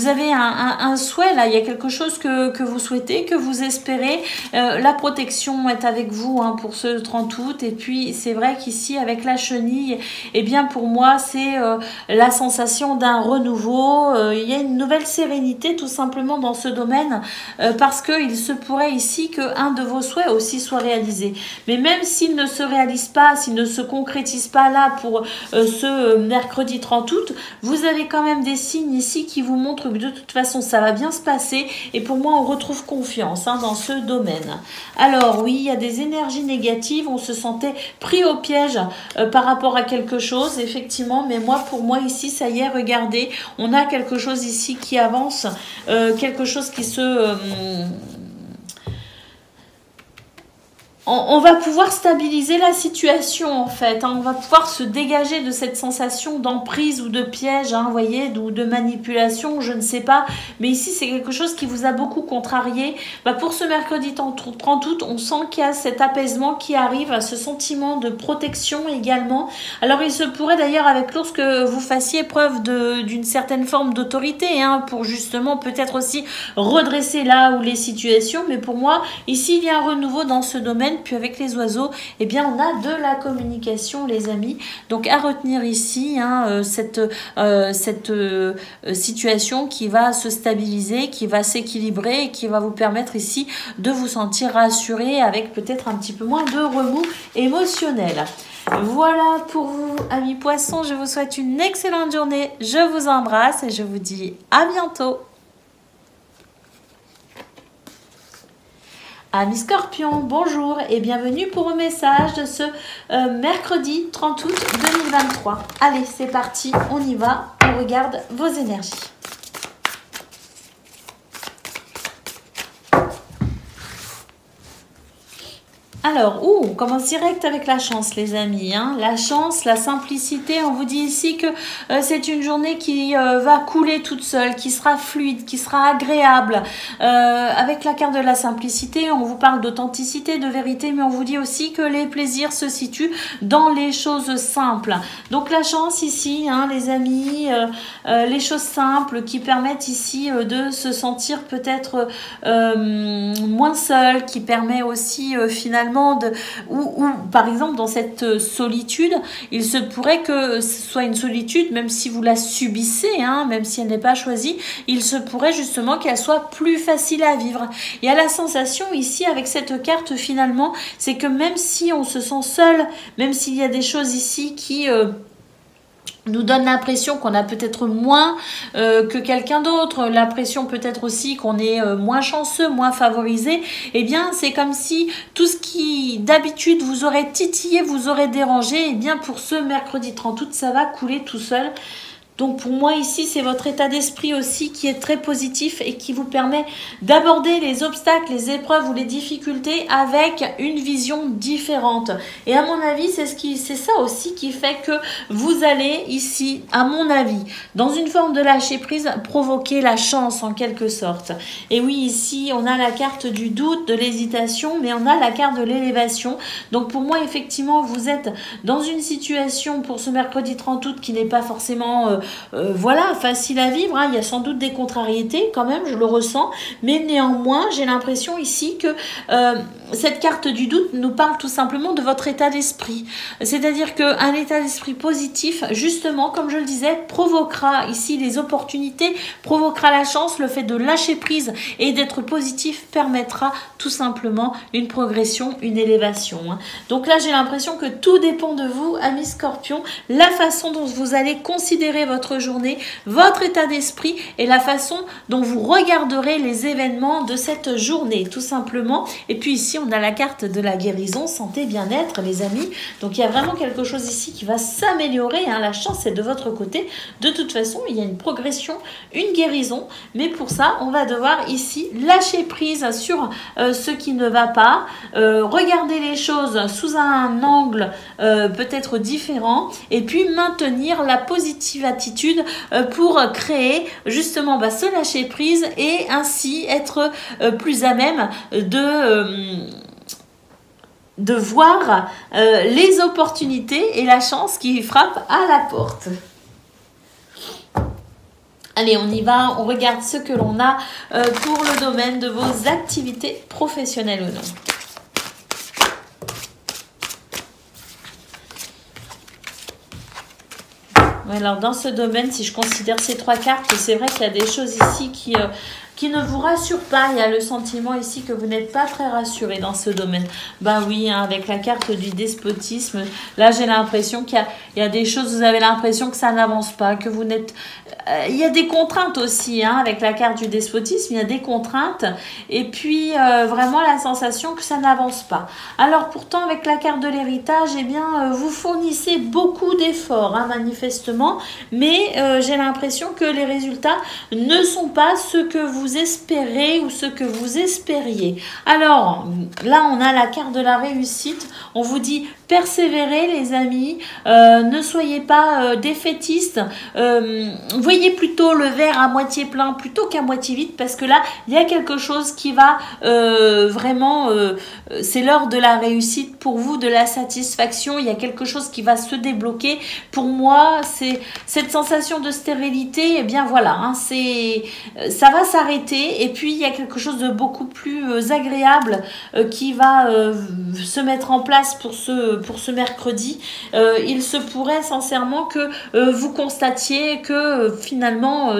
avez un souhait, là, il y a quelque chose que vous souhaitez, que vous espérez. La protection est avec vous hein, pour ce 30 août. Et puis, c'est vrai qu'ici, avec la chenille, eh bien, pour moi, c'est la sensation d'un renouveau. Il y a une nouvelle sérénité, tout simplement, dans ce domaine, parce qu'il se pourrait ici qu'un de vos souhaits aussi soit réalisé. Mais même s'il ne se réalise pas, s'il ne se concrétise pas là pour ce mercredi 30 août, vous avez quand même des signes ici qui vous montrent que de toute façon ça va bien se passer, et pour moi on retrouve confiance hein, dans ce domaine. Alors oui, il y a des énergies négatives, on se sentait pris au piège par rapport à quelque chose effectivement, mais pour moi ici ça y est, regardez, on a quelque chose ici qui avance, quelque chose qui se on va pouvoir stabiliser la situation en fait, hein. On va pouvoir se dégager de cette sensation d'emprise ou de piège, hein, vous voyez, ou de manipulation, je ne sais pas, mais ici c'est quelque chose qui vous a beaucoup contrarié. Pour ce mercredi 30 août, on sent qu'il y a cet apaisement qui arrive, ce sentiment de protection également. Alors il se pourrait d'ailleurs avec l'ours que vous fassiez preuve d'une certaine forme d'autorité, hein, pour justement peut-être aussi redresser là où les situations, mais pour moi ici il y a un renouveau dans ce domaine. Puis avec les oiseaux, eh bien on a de la communication les amis, donc à retenir ici hein, cette situation qui va se stabiliser, qui va s'équilibrer et qui va vous permettre ici de vous sentir rassuré avec peut-être un petit peu moins de remous émotionnels. Voilà pour vous amis poissons, je vous souhaite une excellente journée, je vous embrasse et je vous dis à bientôt. Amis Scorpions, bonjour et bienvenue pour un message de ce mercredi 30 août 2023. Allez, c'est parti, on y va, on regarde vos énergies. Alors, on commence direct avec la chance, les amis. Hein. La chance, la simplicité, on vous dit ici que c'est une journée qui va couler toute seule, qui sera fluide, qui sera agréable. Avec la carte de la simplicité, on vous parle d'authenticité, de vérité, mais on vous dit aussi que les plaisirs se situent dans les choses simples. Donc la chance ici, hein, les amis, les choses simples qui permettent ici de se sentir peut-être moins seul, qui permet aussi finalement ou par exemple dans cette solitude, il se pourrait que ce soit une solitude, même si vous la subissez, hein, même si elle n'est pas choisie, il se pourrait justement qu'elle soit plus facile à vivre. Il y a la sensation ici avec cette carte finalement, c'est que même si on se sent seul, même s'il y a des choses ici qui nous donne l'impression qu'on a peut-être moins que quelqu'un d'autre, l'impression peut-être aussi qu'on est moins chanceux, moins favorisé, eh bien c'est comme si tout ce qui d'habitude vous aurait titillé, vous aurait dérangé, eh bien pour ce mercredi 30 août, ça va couler tout seul. Donc pour moi ici, c'est votre état d'esprit aussi qui est très positif et qui vous permet d'aborder les obstacles, les épreuves ou les difficultés avec une vision différente. Et à mon avis, c'est ça aussi qui fait que vous allez ici, à mon avis, dans une forme de lâcher prise, provoquer la chance en quelque sorte. Et oui, ici, on a la carte du doute, de l'hésitation, mais on a la carte de l'élévation. Donc pour moi, effectivement, vous êtes dans une situation pour ce mercredi 30 août qui n'est pas forcément voilà, facile à vivre. Hein. Il y a sans doute des contrariétés quand même, je le ressens. Mais néanmoins, j'ai l'impression ici que cette carte du doute nous parle tout simplement de votre état d'esprit. C'est-à-dire qu'un état d'esprit positif, justement, comme je le disais, provoquera ici les opportunités, provoquera la chance, le fait de lâcher prise et d'être positif permettra tout simplement une progression, une élévation. Hein. Donc là, j'ai l'impression que tout dépend de vous, amis Scorpions, la façon dont vous allez considérer votre journée, votre état d'esprit et la façon dont vous regarderez les événements de cette journée, tout simplement. Et puis ici, on a la carte de la guérison, santé, bien-être, les amis. Donc il y a vraiment quelque chose ici qui va s'améliorer. Hein. La chance est de votre côté. De toute façon, il y a une progression, une guérison. Mais pour ça, on va devoir ici lâcher prise sur ce qui ne va pas, regarder les choses sous un angle peut-être différent et puis maintenir la positive attitude pour créer justement ce lâcher prise et ainsi être plus à même de voir les opportunités et la chance qui frappent à la porte. Allez, on y va, on regarde ce que l'on a pour le domaine de vos activités professionnelles ou non. Alors, dans ce domaine, si je considère ces trois cartes, c'est vrai qu'il y a des choses ici qui ne vous rassurent pas. Il y a le sentiment ici que vous n'êtes pas très rassuré dans ce domaine. Ben oui, hein, avec la carte du despotisme, là, j'ai l'impression qu'il y a des choses, vous avez l'impression que ça n'avance pas, que vous n'êtes... il y a des contraintes aussi, hein, avec la carte du despotisme, il y a des contraintes. Et puis, vraiment la sensation que ça n'avance pas. Alors, pourtant, avec la carte de l'héritage, eh bien, vous fournissez beaucoup d'efforts, hein, manifestement. Mais j'ai l'impression que les résultats ne sont pas ceux que vous espérez ou ce que vous espériez. Alors, là, on a la carte de la réussite. On vous dit persévérez, les amis. Ne soyez pas défaitistes. Voyez plutôt le verre à moitié plein plutôt qu'à moitié vide parce que là, il y a quelque chose qui va vraiment... c'est l'heure de la réussite pour vous, de la satisfaction. Il y a quelque chose qui va se débloquer. Pour moi, c'est cette sensation de stérilité. Eh bien, voilà, hein, ça va s'arrêter. Et puis, il y a quelque chose de beaucoup plus agréable qui va se mettre en place pour ce mercredi. Il se pourrait sincèrement que vous constatiez que finalement,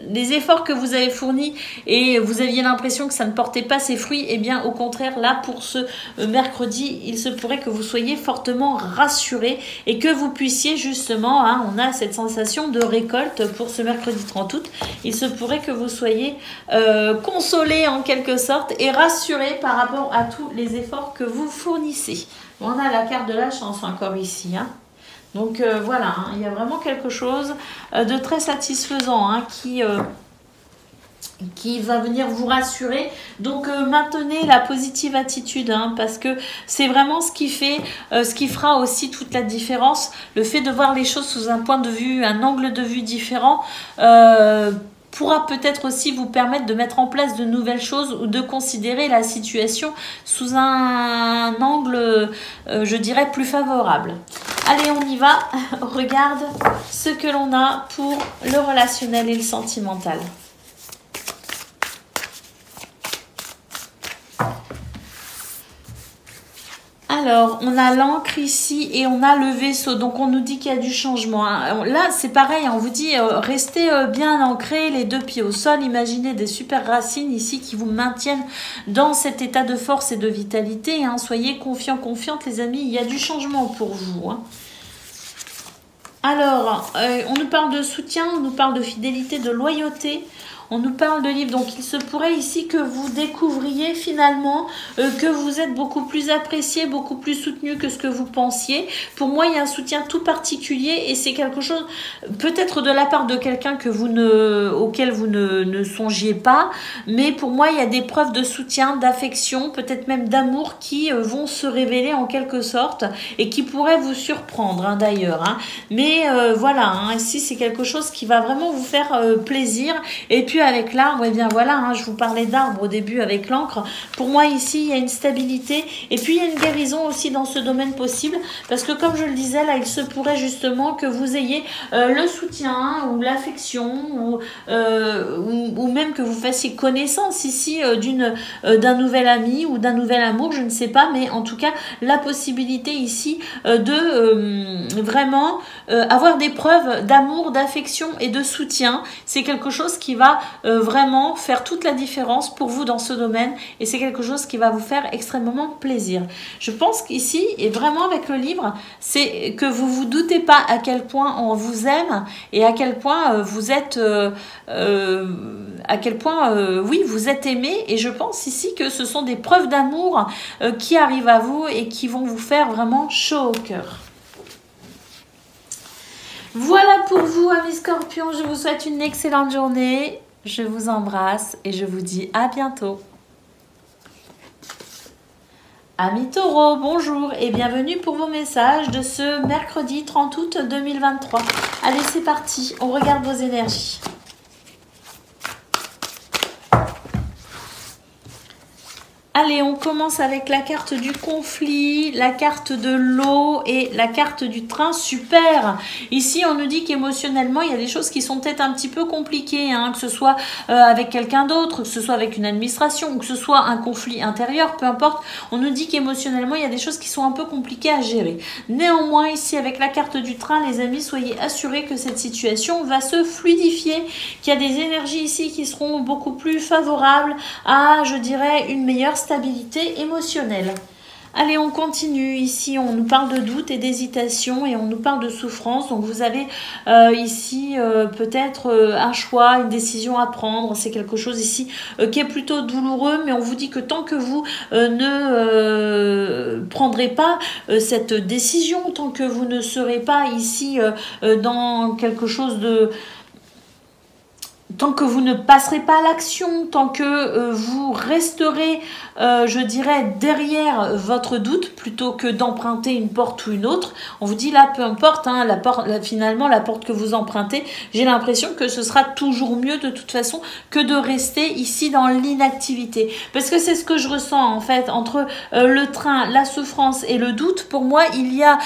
les efforts que vous avez fournis et vous aviez l'impression que ça ne portait pas ses fruits, eh bien, au contraire, là, pour ce mercredi, il se pourrait que vous soyez fortement rassurés et que vous puissiez justement, hein, on a cette sensation de récolte pour ce mercredi 30 août, il se pourrait que vous soyez consolé en quelque sorte et rassuré par rapport à tous les efforts que vous fournissez. On a la carte de la chance encore ici. Hein. Donc voilà, hein, il y a vraiment quelque chose de très satisfaisant hein, qui va venir vous rassurer. Donc maintenez la positive attitude hein, parce que c'est vraiment ce qui fera aussi toute la différence. Le fait de voir les choses sous un point de vue, un angle de vue différent pourra peut-être aussi vous permettre de mettre en place de nouvelles choses ou de considérer la situation sous un angle, je dirais, plus favorable. Allez, on y va. On regarde ce que l'on a pour le relationnel et le sentimental. Alors, on a l'encre ici et on a le vaisseau. Donc, on nous dit qu'il y a du changement. Hein. Là, c'est pareil. On vous dit, restez bien ancrés, les deux pieds au sol. Imaginez des super racines ici qui vous maintiennent dans cet état de force et de vitalité. Hein. Soyez confiants, confiantes, les amis. Il y a du changement pour vous. Hein. Alors, on nous parle de soutien, on nous parle de fidélité, de loyauté. On nous parle de livres, donc il se pourrait ici que vous découvriez finalement que vous êtes beaucoup plus apprécié, beaucoup plus soutenu que ce que vous pensiez. Pour moi, il y a un soutien tout particulier et c'est quelque chose peut-être de la part de quelqu'un auquel vous ne songiez pas. Mais pour moi, il y a des preuves de soutien, d'affection, peut-être même d'amour qui vont se révéler en quelque sorte et qui pourraient vous surprendre hein, d'ailleurs. Hein. Mais voilà, hein, ici c'est quelque chose qui va vraiment vous faire plaisir. Et puis avec l'arbre, et bien voilà, hein, je vous parlais d'arbre au début avec l'encre. Pour moi ici, il y a une stabilité et puis il y a une guérison aussi dans ce domaine possible parce que comme je le disais, là, il se pourrait justement que vous ayez le soutien ou l'affection ou même que vous fassiez connaissance ici d'un nouvel ami ou d'un nouvel amour, je ne sais pas, mais en tout cas, la possibilité ici de vraiment avoir des preuves d'amour, d'affection et de soutien. C'est quelque chose qui va vraiment faire toute la différence pour vous dans ce domaine et c'est quelque chose qui va vous faire extrêmement plaisir. Je pense qu'ici, et vraiment avec le livre, c'est que vous vous doutez pas à quel point on vous aime et à quel point vous êtes oui, vous êtes aimé et je pense ici que ce sont des preuves d'amour qui arrivent à vous et qui vont vous faire vraiment chaud au cœur. Voilà pour vous, amis Scorpions. Je vous souhaite une excellente journée. Je vous embrasse et je vous dis à bientôt. Amis Taureaux, bonjour et bienvenue pour vos messages de ce mercredi 30 août 2023. Allez, c'est parti. On regarde vos énergies. Allez, on commence avec la carte du conflit, la carte de l'eau et la carte du train. Super! Ici, on nous dit qu'émotionnellement, il y a des choses qui sont peut-être un petit peu compliquées, hein, que ce soit avec quelqu'un d'autre, que ce soit avec une administration, ou que ce soit un conflit intérieur, peu importe. On nous dit qu'émotionnellement, il y a des choses qui sont un peu compliquées à gérer. Néanmoins, ici, avec la carte du train, les amis, soyez assurés que cette situation va se fluidifier, qu'il y a des énergies ici qui seront beaucoup plus favorables à, je dirais, une meilleure stabilité émotionnelle. Allez, on continue. Ici, on nous parle de doute et d'hésitation et on nous parle de souffrance. Donc, vous avez ici peut-être un choix, une décision à prendre. C'est quelque chose ici qui est plutôt douloureux, mais on vous dit que tant que vous ne prendrez pas cette décision, tant que vous ne serez pas ici dans quelque chose de... Tant que vous ne passerez pas à l'action, tant que vous resterez, je dirais, derrière votre doute, plutôt que d'emprunter une porte ou une autre, on vous dit là, peu importe, hein, finalement, la porte que vous empruntez, j'ai l'impression que ce sera toujours mieux de toute façon que de rester ici dans l'inactivité. Parce que c'est ce que je ressens, en fait, entre le train, la souffrance et le doute. Pour moi, il y a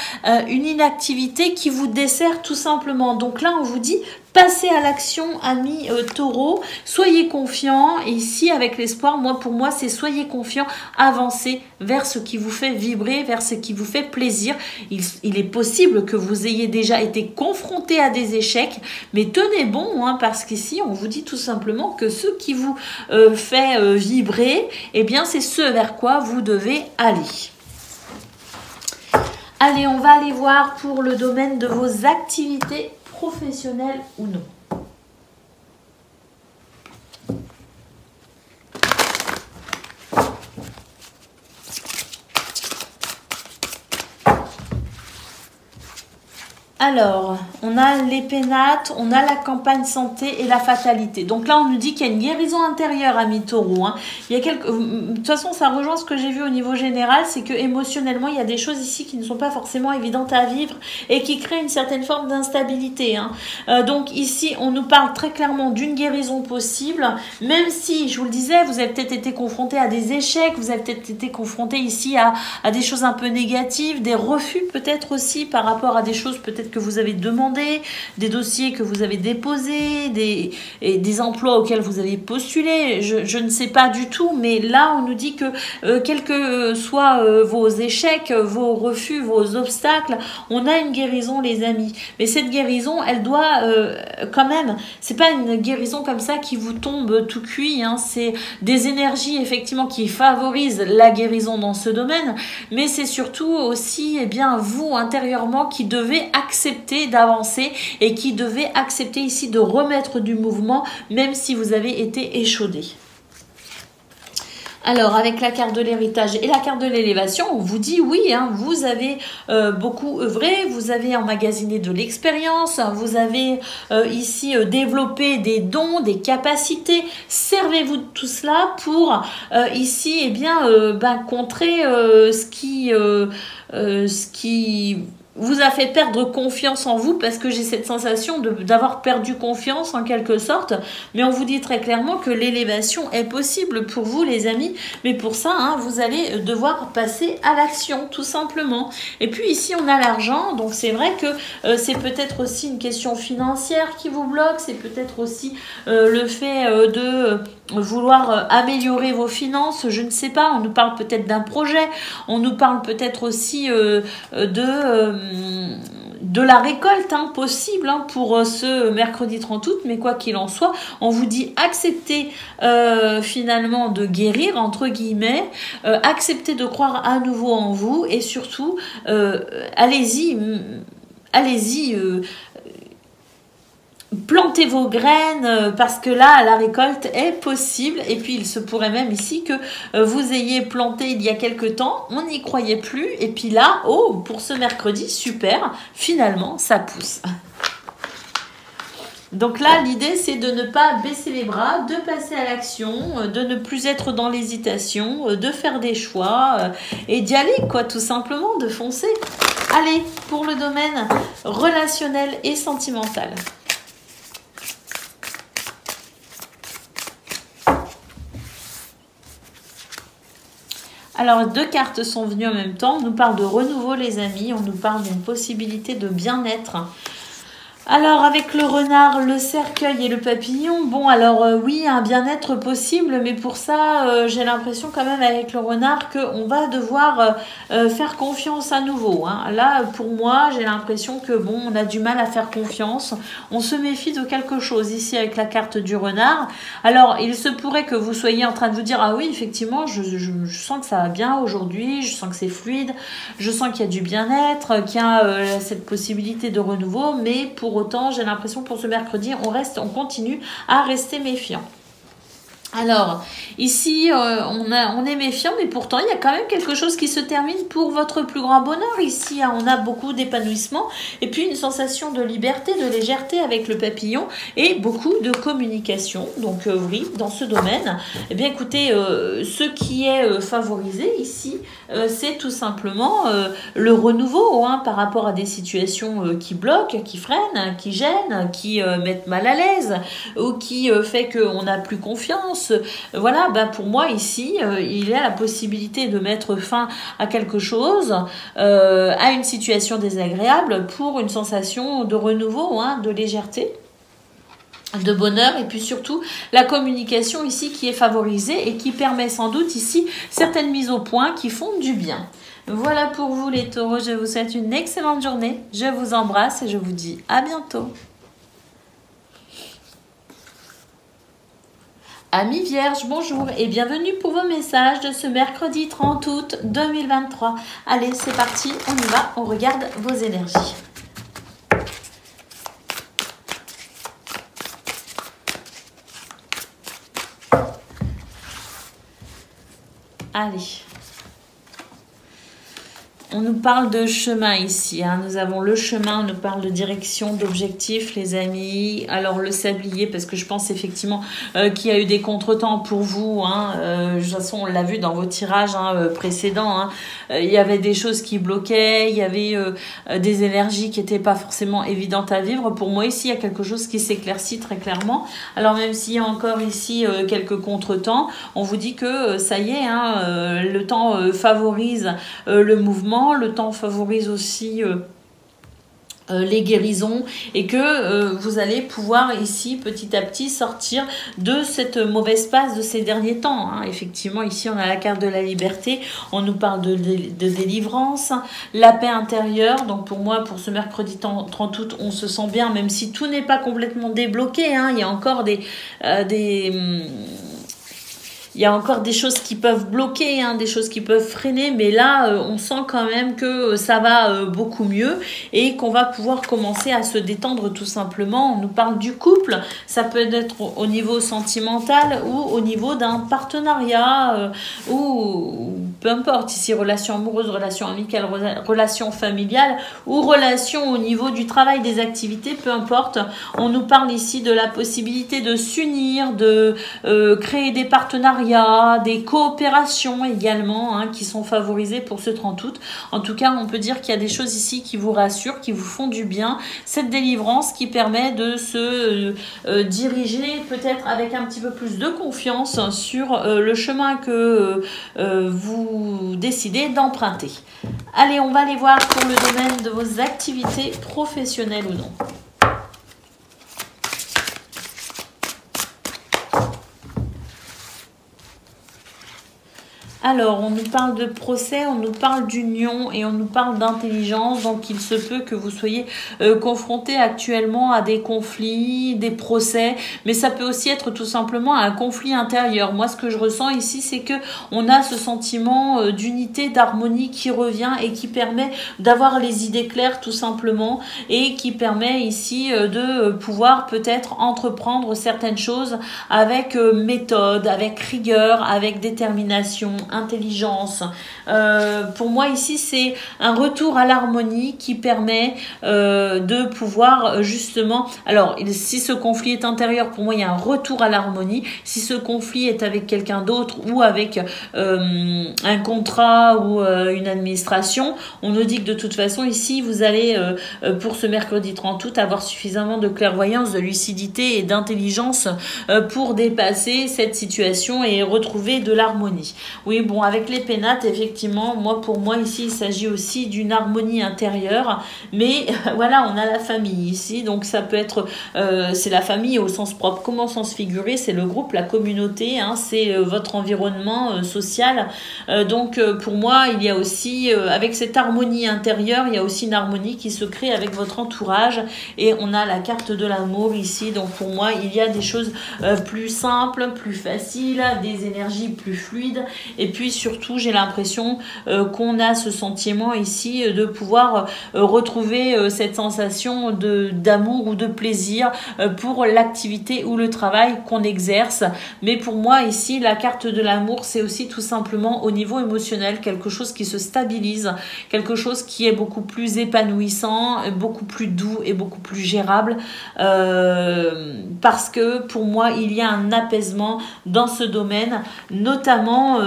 une inactivité qui vous dessert tout simplement. Donc là, on vous dit... Passez à l'action, amis taureaux, soyez confiants. Et ici, avec l'espoir, pour moi, c'est soyez confiants, avancez vers ce qui vous fait vibrer, vers ce qui vous fait plaisir. Il est possible que vous ayez déjà été confronté à des échecs, mais tenez bon, hein, parce qu'ici, on vous dit tout simplement que ce qui vous fait vibrer, eh bien, c'est ce vers quoi vous devez aller. Allez, on va aller voir pour le domaine de vos activités professionnel ou non. Alors, on a les pénates, on a la campagne santé et la fatalité. Donc là, on nous dit qu'il y a une guérison intérieure, amis taureaux. Hein. Il y a de toute façon, ça rejoint ce que j'ai vu au niveau général, c'est que émotionnellement, il y a des choses ici qui ne sont pas forcément évidentes à vivre et qui créent une certaine forme d'instabilité. Hein. Donc ici, on nous parle très clairement d'une guérison possible, même si, je vous le disais, vous avez peut-être été confronté à des échecs, vous avez peut-être été confronté ici à des choses un peu négatives, des refus peut-être aussi par rapport à des choses peut-être que vous avez demandé, des dossiers que vous avez déposés, des emplois auxquels vous avez postulé, je ne sais pas du tout, mais là on nous dit que quels que soient vos échecs, vos refus, vos obstacles, on a une guérison les amis, mais cette guérison elle doit quand même, c'est pas une guérison comme ça qui vous tombe tout cuit, hein, c'est des énergies effectivement qui favorisent la guérison dans ce domaine, mais c'est surtout aussi bien vous intérieurement qui devez accepter d'avancer et qui devez accepter ici de remettre du mouvement même si vous avez été échaudé. Alors, avec la carte de l'héritage et la carte de l'élévation, on vous dit oui, hein, vous avez beaucoup œuvré, vous avez emmagasiné de l'expérience, vous avez ici développé des dons, des capacités. Servez-vous de tout cela pour ici, contrer ce qui vous a fait perdre confiance en vous, parce que j'ai cette sensation d'avoir perdu confiance en quelque sorte, mais on vous dit très clairement que l'élévation est possible pour vous les amis, mais pour ça hein, vous allez devoir passer à l'action tout simplement. Et puis ici on a l'argent, donc c'est vrai que c'est peut-être aussi une question financière qui vous bloque, c'est peut-être aussi le fait de vouloir améliorer vos finances, je ne sais pas, on nous parle peut-être d'un projet, on nous parle peut-être aussi de la récolte hein, possible hein, pour ce mercredi 30 août, mais quoi qu'il en soit, on vous dit acceptez finalement de guérir, entre guillemets, acceptez de croire à nouveau en vous, et surtout, allez-y, plantez vos graines parce que là la récolte est possible. Et puis il se pourrait même ici que vous ayez planté il y a quelque temps, on n'y croyait plus, et puis là, oh, pour ce mercredi, super, finalement ça pousse. Donc là, l'idée, c'est de ne pas baisser les bras, de passer à l'action, de ne plus être dans l'hésitation, de faire des choix et d'y aller, quoi, tout simplement, de foncer. Allez, pour le domaine relationnel et sentimental. Alors, deux cartes sont venues en même temps. On nous parle de renouveau, les amis. On nous parle d'une possibilité de bien-être. Alors, avec le renard, le cercueil et le papillon, bon, alors oui, un bien-être possible, mais pour ça, j'ai l'impression quand même avec le renard qu'on va devoir faire confiance à nouveau. Hein. Là, pour moi, j'ai l'impression que, bon, on a du mal à faire confiance. On se méfie de quelque chose ici avec la carte du renard. Alors, il se pourrait que vous soyez en train de vous dire, ah oui, effectivement, je sens que ça va bien aujourd'hui, je sens que c'est fluide, je sens qu'il y a du bien-être, qu'il y a cette possibilité de renouveau, mais pour autant, j'ai l'impression pour ce mercredi, on continue à rester méfiant. Alors, ici, on est méfiant, mais pourtant, il y a quand même quelque chose qui se termine pour votre plus grand bonheur. Ici, hein, on a beaucoup d'épanouissement et puis une sensation de liberté, de légèreté avec le papillon et beaucoup de communication. Donc, oui, dans ce domaine, eh bien, écoutez, ce qui est favorisé ici, c'est tout simplement le renouveau hein, par rapport à des situations qui bloquent, qui freinent, qui gênent, qui mettent mal à l'aise ou qui fait qu'on n'a plus confiance. Voilà, ben pour moi ici, il y a la possibilité de mettre fin à quelque chose, à une situation désagréable pour une sensation de renouveau, hein, de légèreté, de bonheur, et puis surtout la communication ici qui est favorisée et qui permet sans doute ici certaines mises au point qui font du bien. Voilà pour vous les taureaux, je vous souhaite une excellente journée, je vous embrasse et je vous dis à bientôt. Amis Vierges, bonjour et bienvenue pour vos messages de ce mercredi 30 août 2023. Allez, c'est parti, on y va, on regarde vos énergies. Allez. On nous parle de chemin ici, hein. Nous avons le chemin, on nous parle de direction, d'objectif, les amis. Alors le sablier, parce que je pense effectivement qu'il y a eu des contretemps pour vous. Hein. De toute façon, on l'a vu dans vos tirages hein, précédents. Hein. Il y avait des choses qui bloquaient, il y avait des énergies qui n'étaient pas forcément évidentes à vivre. Pour moi, ici, il y a quelque chose qui s'éclaircit très clairement. Alors même s'il y a encore ici quelques contretemps, on vous dit que ça y est, hein, le temps favorise le mouvement. Le temps favorise aussi les guérisons et que vous allez pouvoir ici petit à petit sortir de cette mauvaise passe de ces derniers temps. Hein. Effectivement, ici on a la carte de la liberté, on nous parle de délivrance, la paix intérieure. Donc pour moi, pour ce mercredi 30 août, on se sent bien, même si tout n'est pas complètement débloqué. Hein. Il y a encore il y a encore des choses qui peuvent bloquer, hein, des choses qui peuvent freiner, mais là, on sent quand même que ça va beaucoup mieux et qu'on va pouvoir commencer à se détendre tout simplement. On nous parle du couple, ça peut être au niveau sentimental ou au niveau d'un partenariat ou peu importe, ici relation amoureuse, relation amicale, relation familiale ou relation au niveau du travail, des activités, peu importe. On nous parle ici de la possibilité de s'unir, de créer des partenariats, des coopérations également, hein, qui sont favorisées pour ce 30 août. En tout cas, on peut dire qu'il y a des choses ici qui vous rassurent, qui vous font du bien. Cette délivrance qui permet de se diriger peut-être avec un petit peu plus de confiance sur le chemin que vous décidez d'emprunter. Allez, on va aller voir pour le domaine de vos activités professionnelles ou non. Alors, on nous parle de procès, on nous parle d'union et on nous parle d'intelligence. Donc, il se peut que vous soyez confronté actuellement à des conflits, des procès. Mais ça peut aussi être tout simplement un conflit intérieur. Moi, ce que je ressens ici, c'est que on a ce sentiment d'unité, d'harmonie qui revient et qui permet d'avoir les idées claires tout simplement. Et qui permet ici de pouvoir peut-être entreprendre certaines choses avec méthode, avec rigueur, avec détermination, intelligence. Pour moi ici c'est un retour à l'harmonie qui permet de pouvoir justement, alors si ce conflit est intérieur, pour moi il y a un retour à l'harmonie. Si ce conflit est avec quelqu'un d'autre ou avec un contrat ou une administration, on nous dit que de toute façon ici vous allez pour ce mercredi 30 août avoir suffisamment de clairvoyance, de lucidité et d'intelligence pour dépasser cette situation et retrouver de l'harmonie. Oui, bon, avec les pénates, effectivement, pour moi, ici, il s'agit aussi d'une harmonie intérieure. Mais voilà, on a la famille ici. Donc, ça peut être, c'est la famille au sens propre. Comment au sens figuré? C'est le groupe, la communauté, hein, c'est votre environnement social. Donc, pour moi, il y a aussi, avec cette harmonie intérieure, il y a aussi une harmonie qui se crée avec votre entourage. Et on a la carte de l'amour ici. Donc, pour moi, il y a des choses plus simples, plus faciles, des énergies plus fluides. Et puis surtout, j'ai l'impression qu'on a ce sentiment ici de pouvoir retrouver cette sensation d'amour ou de plaisir pour l'activité ou le travail qu'on exerce. Mais pour moi ici, la carte de l'amour, c'est aussi tout simplement au niveau émotionnel, quelque chose qui se stabilise, quelque chose qui est beaucoup plus épanouissant, beaucoup plus doux et beaucoup plus gérable. Parce que pour moi, il y a un apaisement dans ce domaine, notamment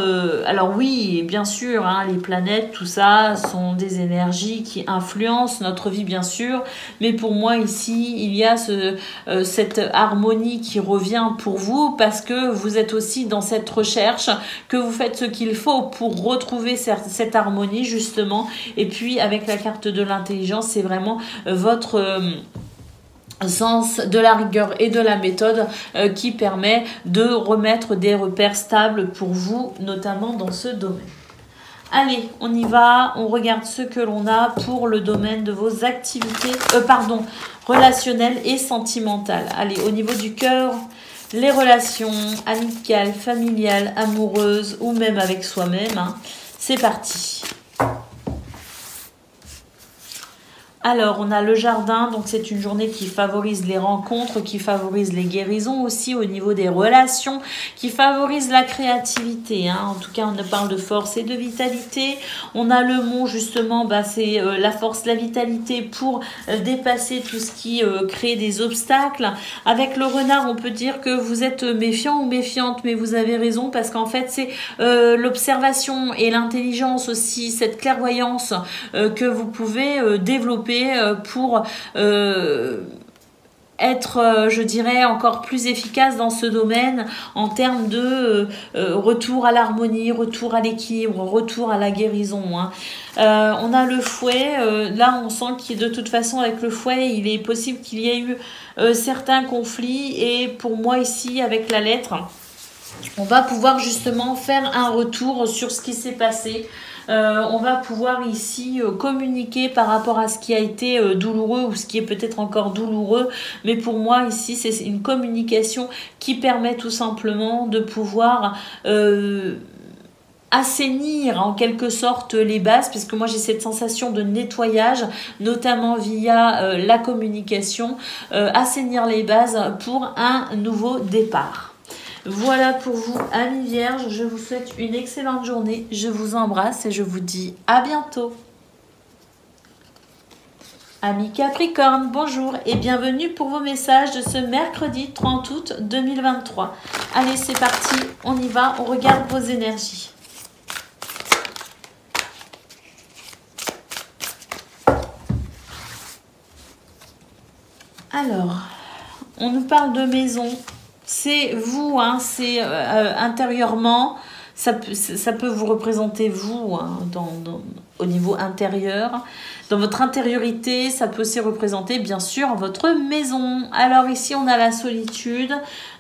alors oui, bien sûr, hein, les planètes, tout ça, sont des énergies qui influencent notre vie, bien sûr. Mais pour moi, ici, il y a cette harmonie qui revient pour vous parce que vous êtes aussi dans cette recherche, que vous faites ce qu'il faut pour retrouver cette harmonie, justement. Et puis, avec la carte de l'intelligence, c'est vraiment votre sens de la rigueur et de la méthode qui permet de remettre des repères stables pour vous, notamment dans ce domaine. Allez, on y va, on regarde ce que l'on a pour le domaine de vos activités, relationnelles et sentimentales. Allez, au niveau du cœur, les relations amicales, familiales, amoureuses ou même avec soi-même, hein. C'est parti. Alors, on a le jardin, donc c'est une journée qui favorise les rencontres, qui favorise les guérisons aussi au niveau des relations, qui favorise la créativité, hein. En tout cas, on parle de force et de vitalité. On a le mont, justement, c'est la force, la vitalité pour dépasser tout ce qui crée des obstacles. Avec le renard, on peut dire que vous êtes méfiant ou méfiante, mais vous avez raison parce qu'en fait, c'est l'observation et l'intelligence aussi, cette clairvoyance que vous pouvez développer pour être, je dirais, encore plus efficace dans ce domaine en termes de retour à l'harmonie, retour à l'équilibre, retour à la guérison, hein. On a le fouet, là on sent qu'il de toute façon avec le fouet, il est possible qu'il y ait eu certains conflits et pour moi ici avec la lettre, on va pouvoir justement faire un retour sur ce qui s'est passé. On va pouvoir ici communiquer par rapport à ce qui a été douloureux ou ce qui est peut-être encore douloureux. Mais pour moi, ici, c'est une communication qui permet tout simplement de pouvoir assainir en quelque sorte les bases, puisque moi j'ai cette sensation de nettoyage, notamment via la communication, assainir les bases pour un nouveau départ. Voilà pour vous, amis vierges. Je vous souhaite une excellente journée. Je vous embrasse et je vous dis à bientôt. Amis Capricorne, bonjour et bienvenue pour vos messages de ce mercredi 30 août 2023. Allez, c'est parti, on y va, on regarde vos énergies. Alors, on nous parle de maison. C'est vous, hein, c'est intérieurement, ça peut vous représenter vous, hein, au niveau intérieur. Dans votre intériorité, ça peut aussi représenter bien sûr votre maison. Alors ici, on a la solitude.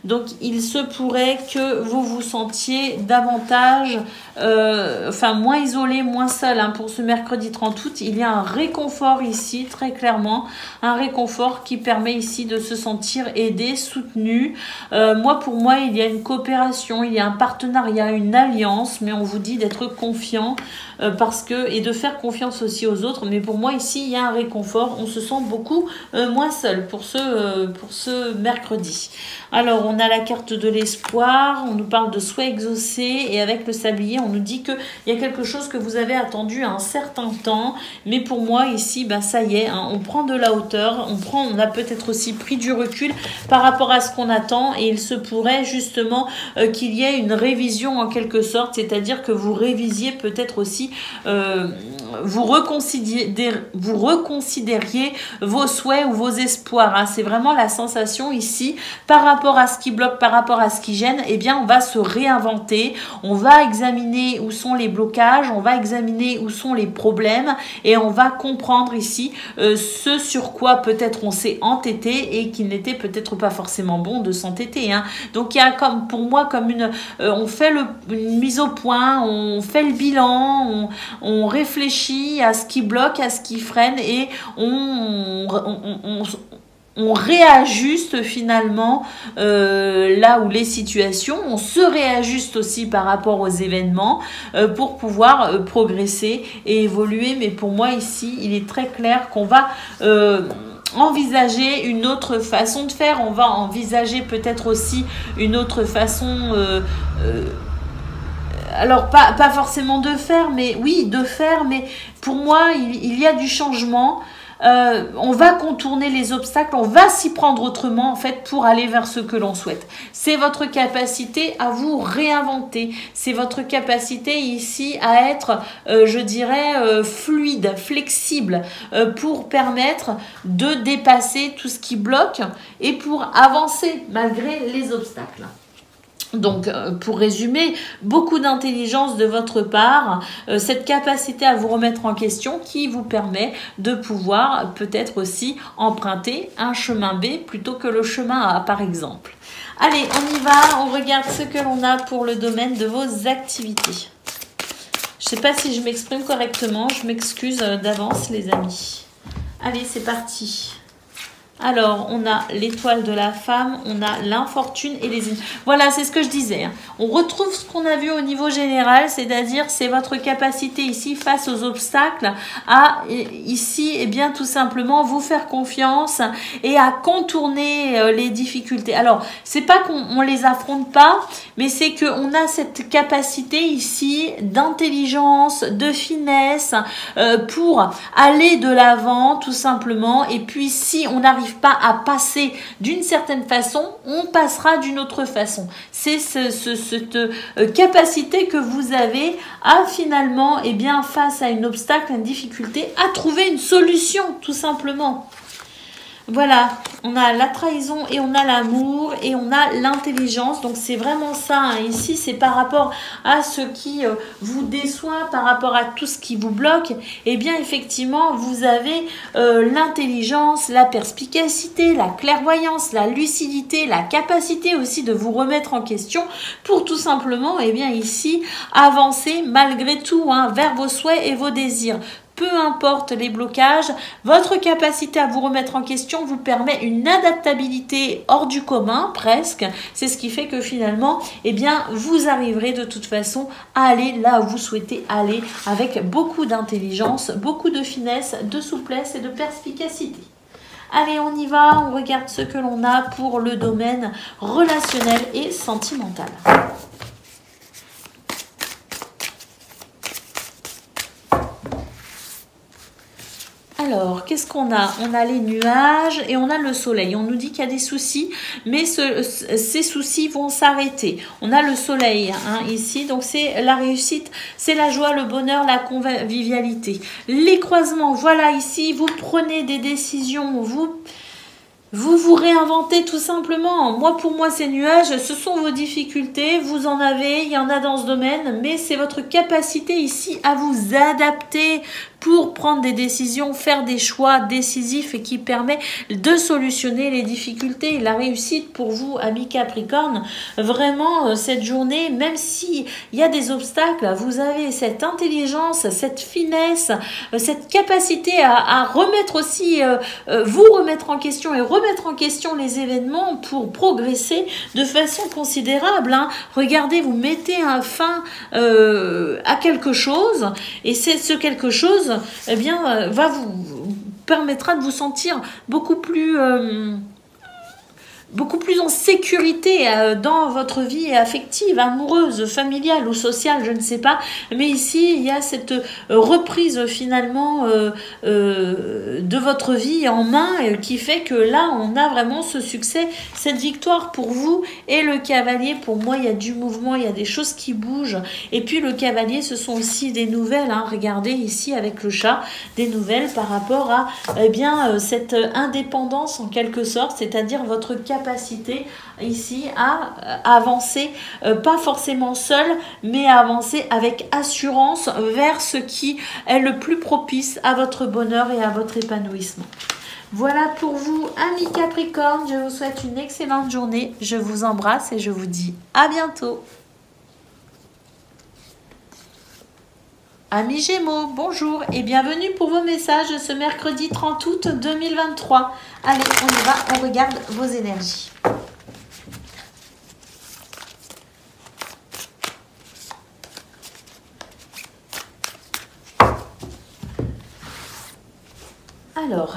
Donc, il se pourrait que vous vous sentiez davantage, moins isolé, moins seul. Hein. Pour ce mercredi 30 août, il y a un réconfort ici, très clairement. Un réconfort qui permet ici de se sentir aidé, soutenu. Pour moi, il y a une coopération, il y a un partenariat, une alliance. Mais on vous dit d'être confiant et de faire confiance aussi aux autres. Mais pour moi, ici, il y a un réconfort. On se sent beaucoup moins seul pour ce mercredi. Alors, on a la carte de l'espoir, on nous parle de souhait exaucé et avec le sablier, on nous dit qu'il y a quelque chose que vous avez attendu un certain temps. Mais pour moi, ici, ça y est, hein, on prend de la hauteur, on a peut-être aussi pris du recul par rapport à ce qu'on attend et il se pourrait justement qu'il y ait une révision en quelque sorte, c'est-à-dire que vous révisiez peut-être aussi, vous reconsidériez vos souhaits ou vos espoirs. Hein. C'est vraiment la sensation ici par rapport à ce qui bloque, par rapport à ce qui gêne. Eh bien, on va se réinventer, on va examiner où sont les blocages, on va examiner où sont les problèmes et on va comprendre ici ce sur quoi peut-être on s'est entêté et qu'il n'était peut-être pas forcément bon de s'entêter. Hein. Donc, il y a pour moi on fait une mise au point, on fait le bilan, on réfléchit à ce qui bloque, à ce qui freine et on réajuste finalement là où les situations, on se réajuste aussi par rapport aux événements pour pouvoir progresser et évoluer. Mais pour moi ici, il est très clair qu'on va envisager une autre façon de faire, on va envisager peut-être aussi une autre façon alors pas forcément de faire, mais oui de faire, mais pour moi il y a du changement. On va contourner les obstacles, on va s'y prendre autrement en fait pour aller vers ce que l'on souhaite. C'est votre capacité à vous réinventer, c'est votre capacité ici à être, fluide, flexible pour permettre de dépasser tout ce qui bloque et pour avancer malgré les obstacles. Donc, pour résumer, beaucoup d'intelligence de votre part, cette capacité à vous remettre en question qui vous permet de pouvoir peut-être aussi emprunter un chemin B plutôt que le chemin A, par exemple. Allez, on y va, on regarde ce que l'on a pour le domaine de vos activités. Je ne sais pas si je m'exprime correctement, je m'excuse d'avance les amis. Allez, c'est parti. Alors, on a l'étoile de la femme, on a l'infortune et les... Voilà, c'est ce que je disais. Hein. On retrouve ce qu'on a vu au niveau général, c'est-à-dire c'est votre capacité ici face aux obstacles à ici, eh bien, tout simplement vous faire confiance et à contourner les difficultés. Alors, c'est pas qu'on les affronte pas, mais c'est qu'on a cette capacité ici d'intelligence, de finesse pour aller de l'avant, tout simplement. Et puis, si on arrive pas à passer d'une certaine façon, on passera d'une autre façon. C'est cette capacité que vous avez à finalement, eh bien, face à un obstacle, une difficulté, à trouver une solution, tout simplement. Voilà, on a la trahison et on a l'amour et on a l'intelligence. Donc, c'est vraiment ça. Hein. Ici, c'est par rapport à ce qui vous déçoit, par rapport à tout ce qui vous bloque. Eh bien, effectivement, vous avez l'intelligence, la perspicacité, la clairvoyance, la lucidité, la capacité aussi de vous remettre en question pour tout simplement, eh bien, ici, avancer malgré tout hein, vers vos souhaits et vos désirs. Peu importe les blocages, votre capacité à vous remettre en question vous permet une adaptabilité hors du commun, presque. C'est ce qui fait que finalement, eh bien, vous arriverez de toute façon à aller là où vous souhaitez aller avec beaucoup d'intelligence, beaucoup de finesse, de souplesse et de perspicacité. Allez, on y va, on regarde ce que l'on a pour le domaine relationnel et sentimental. Alors, qu'est-ce qu'on a? On a les nuages et on a le soleil. On nous dit qu'il y a des soucis, mais ces soucis vont s'arrêter. On a le soleil ici, donc c'est la réussite, c'est la joie, le bonheur, la convivialité. Les croisements, voilà ici, vous prenez des décisions, vous réinventez tout simplement. Pour moi, ces nuages, ce sont vos difficultés. Vous en avez, il y en a dans ce domaine, mais c'est votre capacité ici à vous adapter pour prendre des décisions, faire des choix décisifs et qui permet de solutionner les difficultés. La réussite pour vous, amis Capricorne, vraiment cette journée, même s'il y a des obstacles, vous avez cette intelligence, cette finesse, cette capacité à remettre aussi, vous remettre en question et remettre en question les événements pour progresser de façon considérable. Regardez, vous mettez un fin à quelque chose et c'est ce quelque chose permettra de vous sentir beaucoup plus en sécurité dans votre vie affective, amoureuse, familiale ou sociale, je ne sais pas. Mais ici, il y a cette reprise finalement de votre vie en main qui fait que là, on a vraiment ce succès, cette victoire pour vous. Et le cavalier, pour moi, il y a du mouvement, il y a des choses qui bougent. Et puis le cavalier, ce sont aussi des nouvelles. Regardez ici avec le chat, des nouvelles par rapport à cette indépendance en quelque sorte, c'est-à-dire votre capacité ici à avancer, pas forcément seul, mais à avancer avec assurance vers ce qui est le plus propice à votre bonheur et à votre épanouissement. Voilà pour vous, amis Capricorne, je vous souhaite une excellente journée, je vous embrasse et je vous dis à bientôt. Amis Gémeaux, bonjour et bienvenue pour vos messages ce mercredi 30 août 2023. Allez, on y va, on regarde vos énergies. Alors,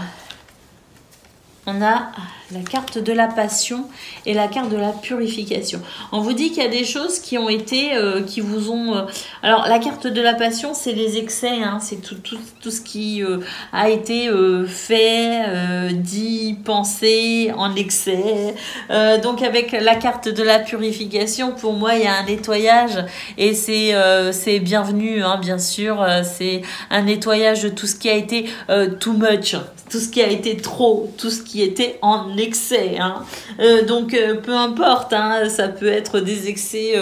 on a la carte de la passion et la carte de la purification. On vous dit qu'il y a des choses qui ont été, qui vous ont... alors, la carte de la passion, c'est les excès, c'est tout ce qui a été fait, dit, pensé en excès. Donc, avec la carte de la purification, pour moi, il y a un nettoyage et c'est bienvenu, bien sûr. C'est un nettoyage de tout ce qui a été too much, tout ce qui a été trop, tout ce qui était en excès. Donc, peu importe, ça peut être des excès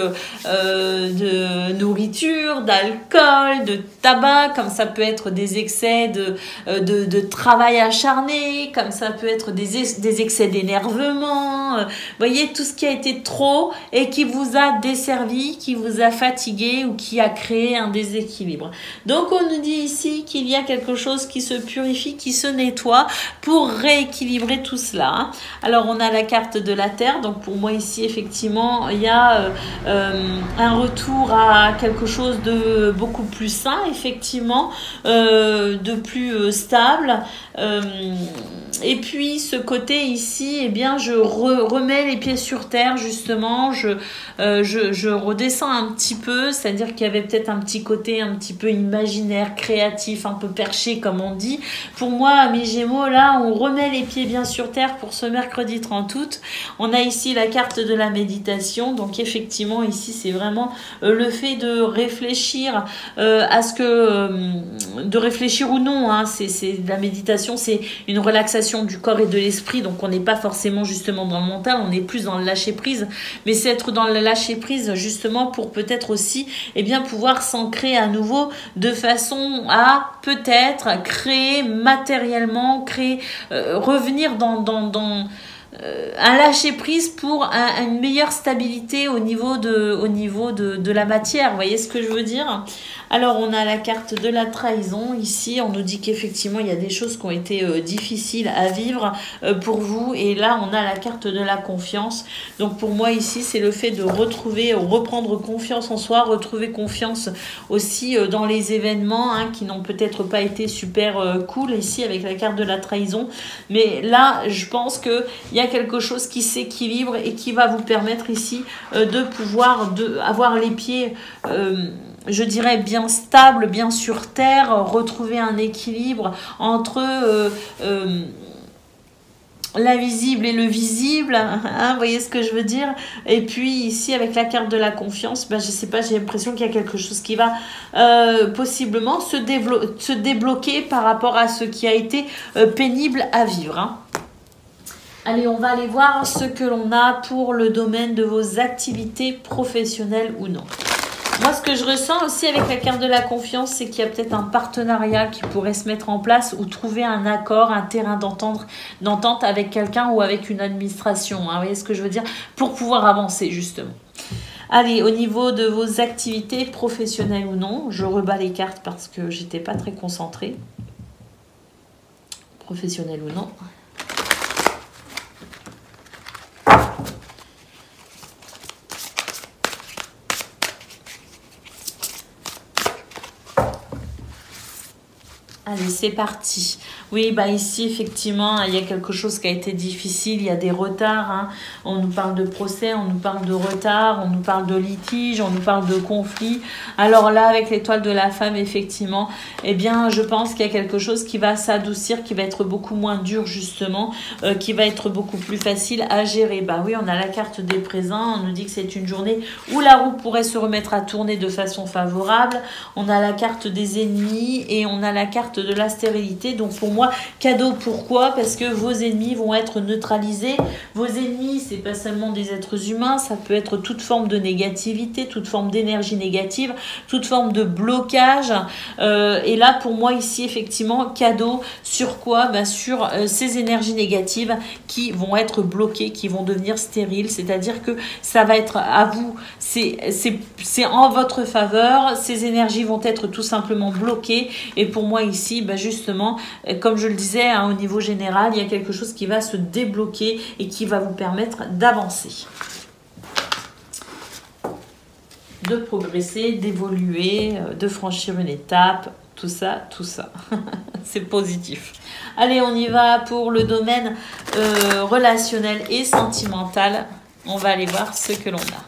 de nourriture, d'alcool, de tabac, comme ça peut être des excès de travail acharné, comme ça peut être des excès d'énervement. Voyez, tout ce qui a été trop et qui vous a desservi, qui vous a fatigué ou qui a créé un déséquilibre. Donc, on nous dit ici qu'il y a quelque chose qui se purifie, qui se nettoie pour rééquilibrer tout cela. Alors, on a la carte de la Terre. Donc, pour moi, ici, effectivement, il y a un retour à quelque chose de beaucoup plus sain, effectivement, de plus stable. Et puis, ce côté ici, je remets les pieds sur terre, justement. Je redescends un petit peu, c'est-à-dire qu'il y avait peut-être un petit côté un petit peu imaginaire, créatif, un peu perché, comme on dit. Pour moi, mes Gémeaux, là, on remet les pieds bien sur terre pour ce mercredi 30 août. On a ici la carte de la méditation. Donc, effectivement, ici, c'est vraiment le fait de réfléchir à ce que... de réfléchir ou non. La méditation, c'est une relaxation du corps et de l'esprit. Donc, on n'est pas forcément justement dans le mental. On est plus dans le lâcher-prise. Mais c'est être dans le lâcher-prise, justement, pour peut-être aussi pouvoir s'ancrer à nouveau de façon à peut-être créer matériellement, revenir dans un lâcher prise pour une meilleure stabilité au niveau de la matière. Vous voyez ce que je veux dire? Alors, on a la carte de la trahison. Ici, on nous dit qu'effectivement, il y a des choses qui ont été difficiles à vivre pour vous. Et là, on a la carte de la confiance. Donc, pour moi, ici, c'est le fait de reprendre confiance en soi, retrouver confiance aussi dans les événements hein, qui n'ont peut-être pas été super cool ici avec la carte de la trahison. Mais là, je pense qu'il y a quelque chose qui s'équilibre et qui va vous permettre ici de pouvoir avoir les pieds, je dirais, bien stables, bien sur terre, retrouver un équilibre entre l'invisible et le visible, hein, vous voyez ce que je veux dire? Et puis ici avec la carte de la confiance, ben, je sais pas, j'ai l'impression qu'il y a quelque chose qui va possiblement se débloquer par rapport à ce qui a été pénible à vivre. Hein. Allez, on va aller voir ce que l'on a pour le domaine de vos activités professionnelles ou non. Moi, ce que je ressens aussi avec la carte de la confiance, c'est qu'il y a peut-être un partenariat qui pourrait se mettre en place ou trouver un accord, un terrain d'entente avec quelqu'un ou avec une administration. Hein, vous voyez ce que je veux dire? Pour pouvoir avancer, justement. Allez, au niveau de vos activités professionnelles ou non, je rebats les cartes parce que j'étais pas très concentrée. Professionnelle ou non. Allez, c'est parti. Oui, bah ici, effectivement, il y a quelque chose qui a été difficile. Il y a des retards. Hein. On nous parle de procès, on nous parle de retard, on nous parle de litige, on nous parle de conflit. Alors là, avec l'étoile de la femme, effectivement, eh bien, je pense qu'il y a quelque chose qui va s'adoucir, qui va être beaucoup moins dur, justement, qui va être beaucoup plus facile à gérer. Bah oui, on a la carte des présents. On nous dit que c'est une journée où la roue pourrait se remettre à tourner de façon favorable. On a la carte des ennemis et on a la carte de la stérilité. Donc pour moi, cadeau. Pourquoi? Parce que vos ennemis vont être neutralisés. Vos ennemis, c'est pas seulement des êtres humains, ça peut être toute forme de négativité, toute forme d'énergie négative, toute forme de blocage. Et là, pour moi, ici, effectivement, cadeau. Sur quoi? Bah, sur ces énergies négatives qui vont être bloquées, qui vont devenir stériles. C'est-à-dire que ça va être à vous, c'est en votre faveur. Ces énergies vont être tout simplement bloquées. Et pour moi, ici, bah, justement, comme je le disais, hein, au niveau général, il y a quelque chose qui va se débloquer et qui va vous permettre d'avancer, de progresser, d'évoluer, de franchir une étape, tout ça. C'est positif. Allez, on y va pour le domaine relationnel et sentimental. On va aller voir ce que l'on a.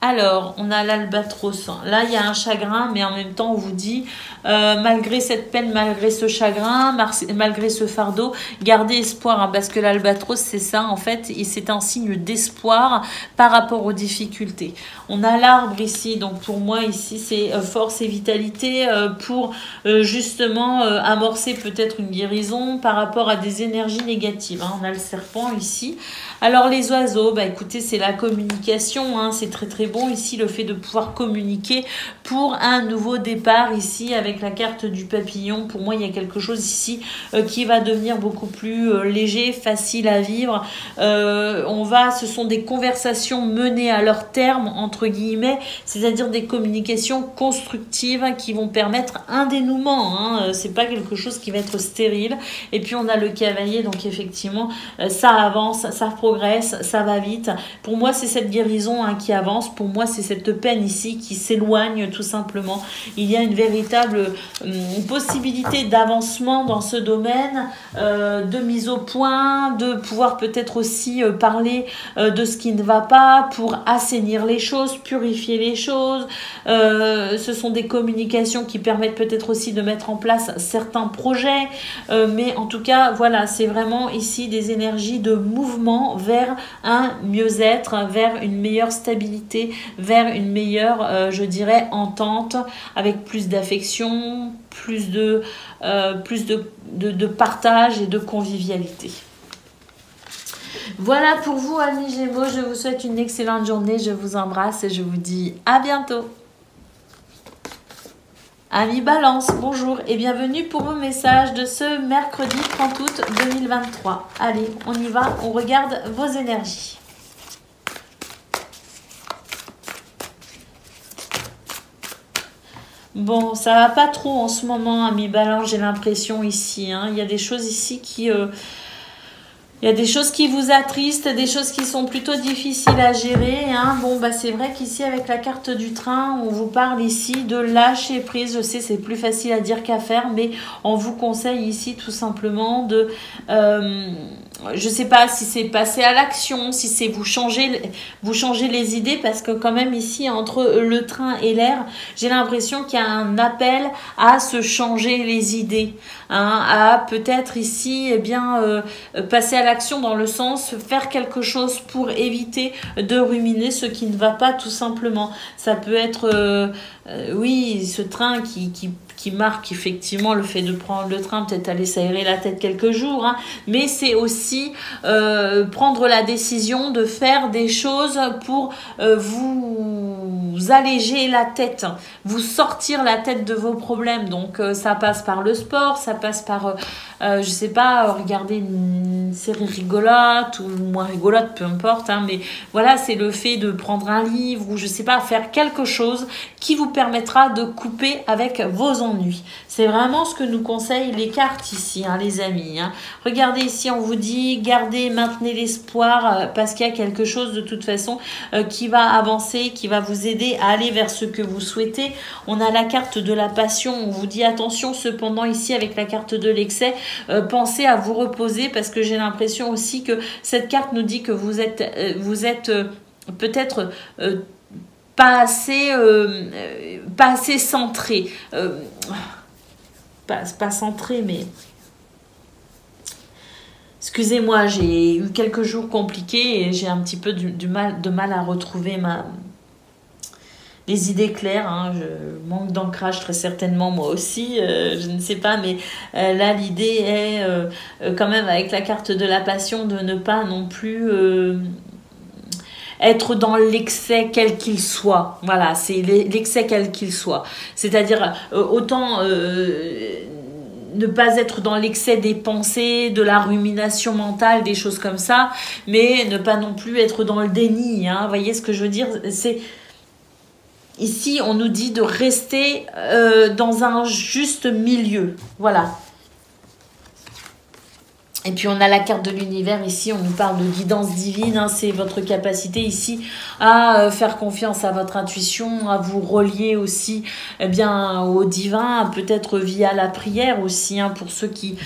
Alors, on a l'albatros. Là, il y a un chagrin, mais en même temps, on vous dit, malgré cette peine, malgré ce chagrin, malgré ce fardeau, gardez espoir, hein, parce que l'albatros, c'est ça, en fait, et c'est un signe d'espoir par rapport aux difficultés. On a l'arbre ici, donc pour moi, ici, c'est force et vitalité pour justement amorcer peut-être une guérison par rapport à des énergies négatives. Hein. On a le serpent ici. Alors, les oiseaux, bah écoutez, c'est la communication, hein, c'est très très bon ici, le fait de pouvoir communiquer pour un nouveau départ ici avec la carte du papillon. Pour moi, il y a quelque chose ici qui va devenir beaucoup plus léger, facile à vivre. Ce sont des conversations menées à leur terme, entre guillemets, c'est-à-dire des communications constructives qui vont permettre un dénouement. Hein. C'est pas quelque chose qui va être stérile. Et puis, on a le cavalier, donc effectivement, ça avance, ça progresse, ça va vite. Pour moi, c'est cette guérison hein, qui avance. Pour moi, c'est cette peine ici qui s'éloigne tout simplement. Il y a une véritable possibilité d'avancement dans ce domaine, de mise au point, de pouvoir peut-être aussi parler de ce qui ne va pas pour assainir les choses, purifier les choses. Ce sont des communications qui permettent peut-être aussi de mettre en place certains projets. Mais en tout cas, voilà, c'est vraiment ici des énergies de mouvement vers un mieux-être, vers une meilleure stabilité, vers une meilleure, je dirais, entente, avec plus d'affection, plus de partage et de convivialité. Voilà pour vous, amis Gémeaux. Je vous souhaite une excellente journée. Je vous embrasse et je vous dis à bientôt. Amis Balance, bonjour et bienvenue pour vos messages de ce mercredi 30 août 2023. Allez, on y va, on regarde vos énergies. Bon, ça va pas trop en ce moment, ami Balance, j'ai l'impression ici. Hein. Il y a des choses ici qui... il y a des choses qui vous attristent, des choses qui sont plutôt difficiles à gérer. Hein. Bon, bah c'est vrai qu'ici, avec la carte du train, on vous parle ici de lâcher prise. Je sais, c'est plus facile à dire qu'à faire, mais on vous conseille ici tout simplement de... je sais pas si c'est passer à l'action, si c'est vous changer les idées, parce que quand même ici, entre le train et l'air, j'ai l'impression qu'il y a un appel à se changer les idées. Hein, à peut-être ici, eh bien, passer à l'action dans le sens faire quelque chose pour éviter de ruminer ce qui ne va pas tout simplement. Ça peut être, oui, ce train qui marque effectivement le fait de prendre le train, peut-être aller s'aérer la tête quelques jours, hein, mais c'est aussi prendre la décision de faire des choses pour vous alléger la tête, vous sortir la tête de vos problèmes. Donc ça passe par le sport, ça passe par, je sais pas, regarder une série rigolote ou moins rigolote, peu importe, hein, mais voilà, c'est le fait de prendre un livre ou je sais pas, faire quelque chose qui vous permettra de couper avec vos ennuis. C'est vraiment ce que nous conseillent les cartes ici, hein, les amis. Hein. Regardez ici, on vous dit, gardez, maintenez l'espoir parce qu'il y a quelque chose de toute façon qui va avancer, qui va vous aider à aller vers ce que vous souhaitez. On a la carte de la passion, on vous dit attention cependant ici avec la carte de l'excès, pensez à vous reposer parce que j'ai l'impression aussi que cette carte nous dit que vous êtes peut-être pas assez centré, pas centré, mais excusez-moi, j'ai eu quelques jours compliqués et j'ai un petit peu de mal à retrouver les idées claires. Hein. Je manque d'ancrage très certainement, moi aussi, je ne sais pas, mais là l'idée est quand même avec la carte de la passion de ne pas non plus être dans l'excès quel qu'il soit. Voilà, c'est l'excès quel qu'il soit. C'est-à-dire autant ne pas être dans l'excès des pensées, de la rumination mentale, des choses comme ça, mais ne pas non plus être dans le déni. Hein. Vous voyez ce que je veux dire? C'est... Ici, on nous dit de rester dans un juste milieu. Voilà. Et puis on a la carte de l'univers ici, on nous parle de guidance divine, hein, c'est votre capacité ici à faire confiance à votre intuition, à vous relier aussi eh bien, au divin, peut-être via la prière aussi, hein, pour ceux qui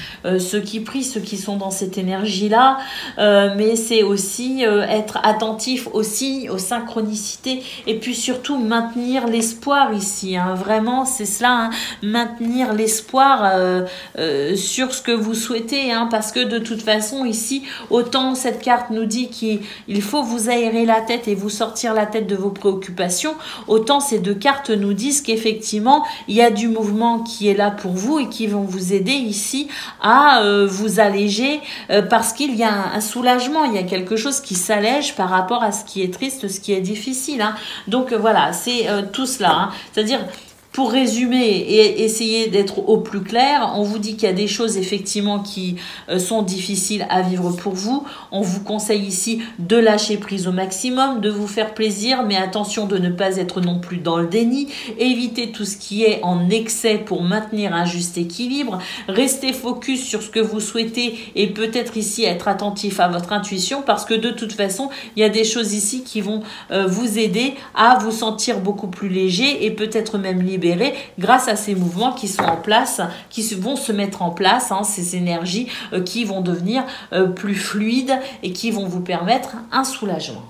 prient, ceux qui sont dans cette énergie-là, mais c'est aussi être attentif aussi aux synchronicités et puis surtout maintenir l'espoir ici, hein, vraiment c'est cela, hein, maintenir l'espoir sur ce que vous souhaitez, hein, parce que de toute façon ici, autant cette carte nous dit qu'il faut vous aérer la tête et vous sortir la tête de vos préoccupations, autant ces deux cartes nous disent qu'effectivement il y a du mouvement qui est là pour vous et qui vont vous aider ici à vous alléger parce qu'il y a un soulagement, il y a quelque chose qui s'allège par rapport à ce qui est triste, ce qui est difficile, hein. Donc voilà, c'est tout cela, hein. C'est-à-dire pour résumer et essayer d'être au plus clair, on vous dit qu'il y a des choses effectivement qui sont difficiles à vivre pour vous. On vous conseille ici de lâcher prise au maximum, de vous faire plaisir, mais attention de ne pas être non plus dans le déni. Évitez tout ce qui est en excès pour maintenir un juste équilibre. Restez focus sur ce que vous souhaitez et peut-être ici être attentif à votre intuition parce que de toute façon, il y a des choses ici qui vont vous aider à vous sentir beaucoup plus léger et peut-être même libéré grâce à ces mouvements qui sont en place, qui vont se mettre en place, hein, ces énergies qui vont devenir plus fluides et qui vont vous permettre un soulagement.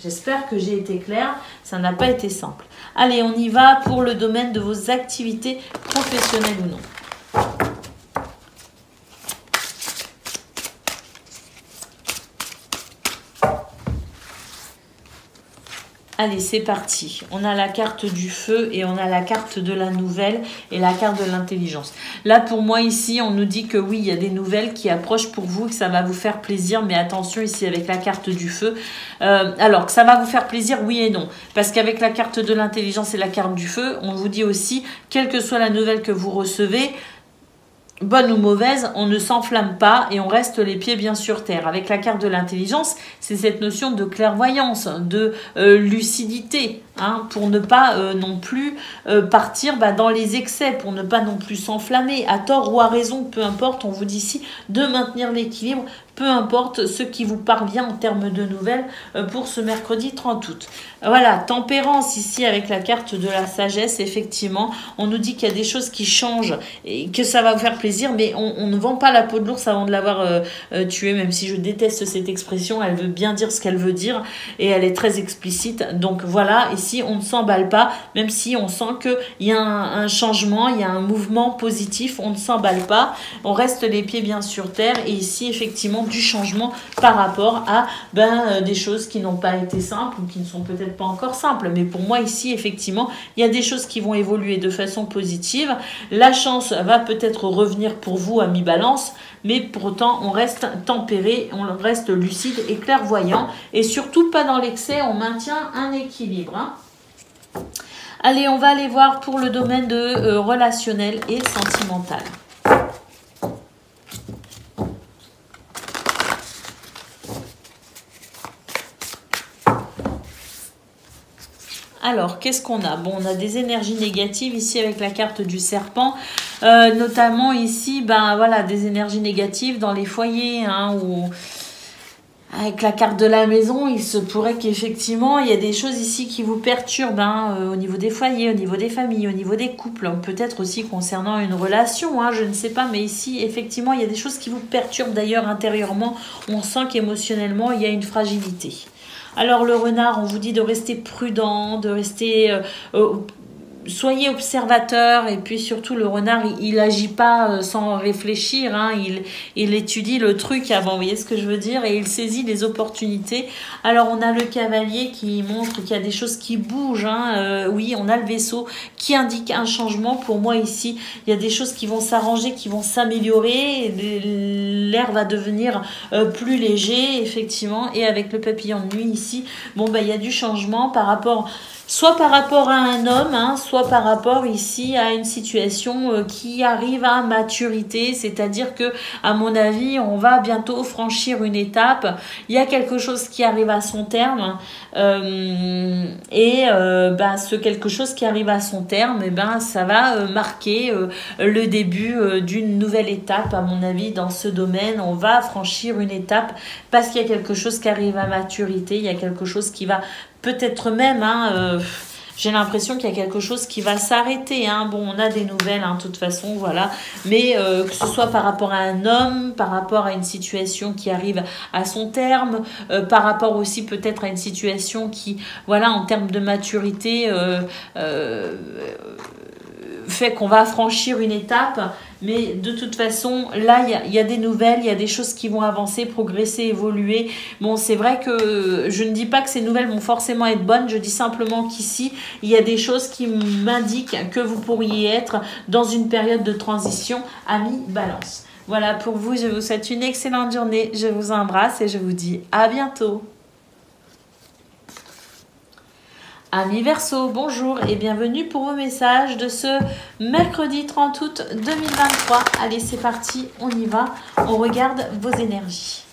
J'espère que j'ai été claire, ça n'a pas été simple. Allez, on y va pour le domaine de vos activités professionnelles ou non. Allez, c'est parti. On a la carte du feu et on a la carte de la nouvelle et la carte de l'intelligence. Là, pour moi, ici, on nous dit que oui, il y a des nouvelles qui approchent pour vous, que ça va vous faire plaisir. Mais attention, ici, avec la carte du feu. Alors, que ça va vous faire plaisir, oui et non. Parce qu'avec la carte de l'intelligence et la carte du feu, on vous dit aussi, quelle que soit la nouvelle que vous recevez, bonne ou mauvaise, on ne s'enflamme pas et on reste les pieds bien sur terre. Avec la carte de l'intelligence, c'est cette notion de clairvoyance, de lucidité. Hein, pour ne pas non plus partir dans les excès, pour ne pas non plus s'enflammer, à tort ou à raison, peu importe, on vous dit ici de maintenir l'équilibre, peu importe ce qui vous parvient en termes de nouvelles pour ce mercredi 30 août. Voilà, tempérance ici avec la carte de la sagesse, effectivement, on nous dit qu'il y a des choses qui changent et que ça va vous faire plaisir, mais on ne vend pas la peau de l'ours avant de l'avoir tué, même si je déteste cette expression, elle veut bien dire ce qu'elle veut dire et elle est très explicite. Donc voilà, ici on ne s'emballe pas, même si on sent qu'il y a un changement, il y a un mouvement positif, on ne s'emballe pas, on reste les pieds bien sur terre et ici effectivement du changement par rapport à des choses qui n'ont pas été simples ou qui ne sont peut-être pas encore simples. Mais pour moi ici, effectivement, il y a des choses qui vont évoluer de façon positive. La chance va peut-être revenir pour vous, amis Balance, mais pour autant, on reste tempéré, on reste lucide et clairvoyant et surtout pas dans l'excès, on maintient un équilibre. Hein. Allez, on va aller voir pour le domaine de relationnel et sentimental. Alors, qu'est-ce qu'on a? Bon, on a des énergies négatives ici avec la carte du serpent, notamment ici, voilà, des énergies négatives dans les foyers, hein, où avec la carte de la maison, il se pourrait qu'effectivement, il y a des choses ici qui vous perturbent, au niveau des foyers, au niveau des familles, au niveau des couples, peut-être aussi concernant une relation, hein, je ne sais pas, mais ici, effectivement, il y a des choses qui vous perturbent d'ailleurs intérieurement, on sent qu'émotionnellement, il y a une fragilité. Alors le renard, on vous dit de rester prudent, de rester... soyez observateur et puis surtout le renard, il agit pas sans réfléchir, hein, il étudie le truc avant, vous voyez ce que je veux dire, et il saisit les opportunités. Alors on a le cavalier qui montre qu'il y a des choses qui bougent, hein, oui, on a le vaisseau qui indique un changement. Pour moi ici, il y a des choses qui vont s'arranger, qui vont s'améliorer, l'air va devenir plus léger, effectivement, et avec le papillon de nuit ici, bon il y a du changement par rapport... Soit par rapport à un homme, hein, soit par rapport ici à une situation qui arrive à maturité, c'est-à-dire que, à mon avis, on va bientôt franchir une étape. Il y a quelque chose qui arrive à son terme, ce quelque chose qui arrive à son terme, ça va marquer le début d'une nouvelle étape, à mon avis, dans ce domaine. On va franchir une étape parce qu'il y a quelque chose qui arrive à maturité, il y a quelque chose qui va peut-être même, j'ai l'impression qu'il y a quelque chose qui va s'arrêter. Hein. Bon, on a des nouvelles, de toute façon, voilà. Mais que ce soit par rapport à un homme, par rapport à une situation qui arrive à son terme, par rapport aussi peut-être à une situation qui, voilà, en termes de maturité, fait qu'on va franchir une étape, mais de toute façon, là, il y a des nouvelles, il y a des choses qui vont avancer, progresser, évoluer. Bon, c'est vrai que je ne dis pas que ces nouvelles vont forcément être bonnes, je dis simplement qu'ici, il y a des choses qui m'indiquent que vous pourriez être dans une période de transition, amis Balance. Voilà pour vous, je vous souhaite une excellente journée, je vous embrasse et je vous dis à bientôt. Amis Verseau, bonjour et bienvenue pour vos messages de ce mercredi 30 août 2023. Allez, c'est parti, on y va, on regarde vos énergies.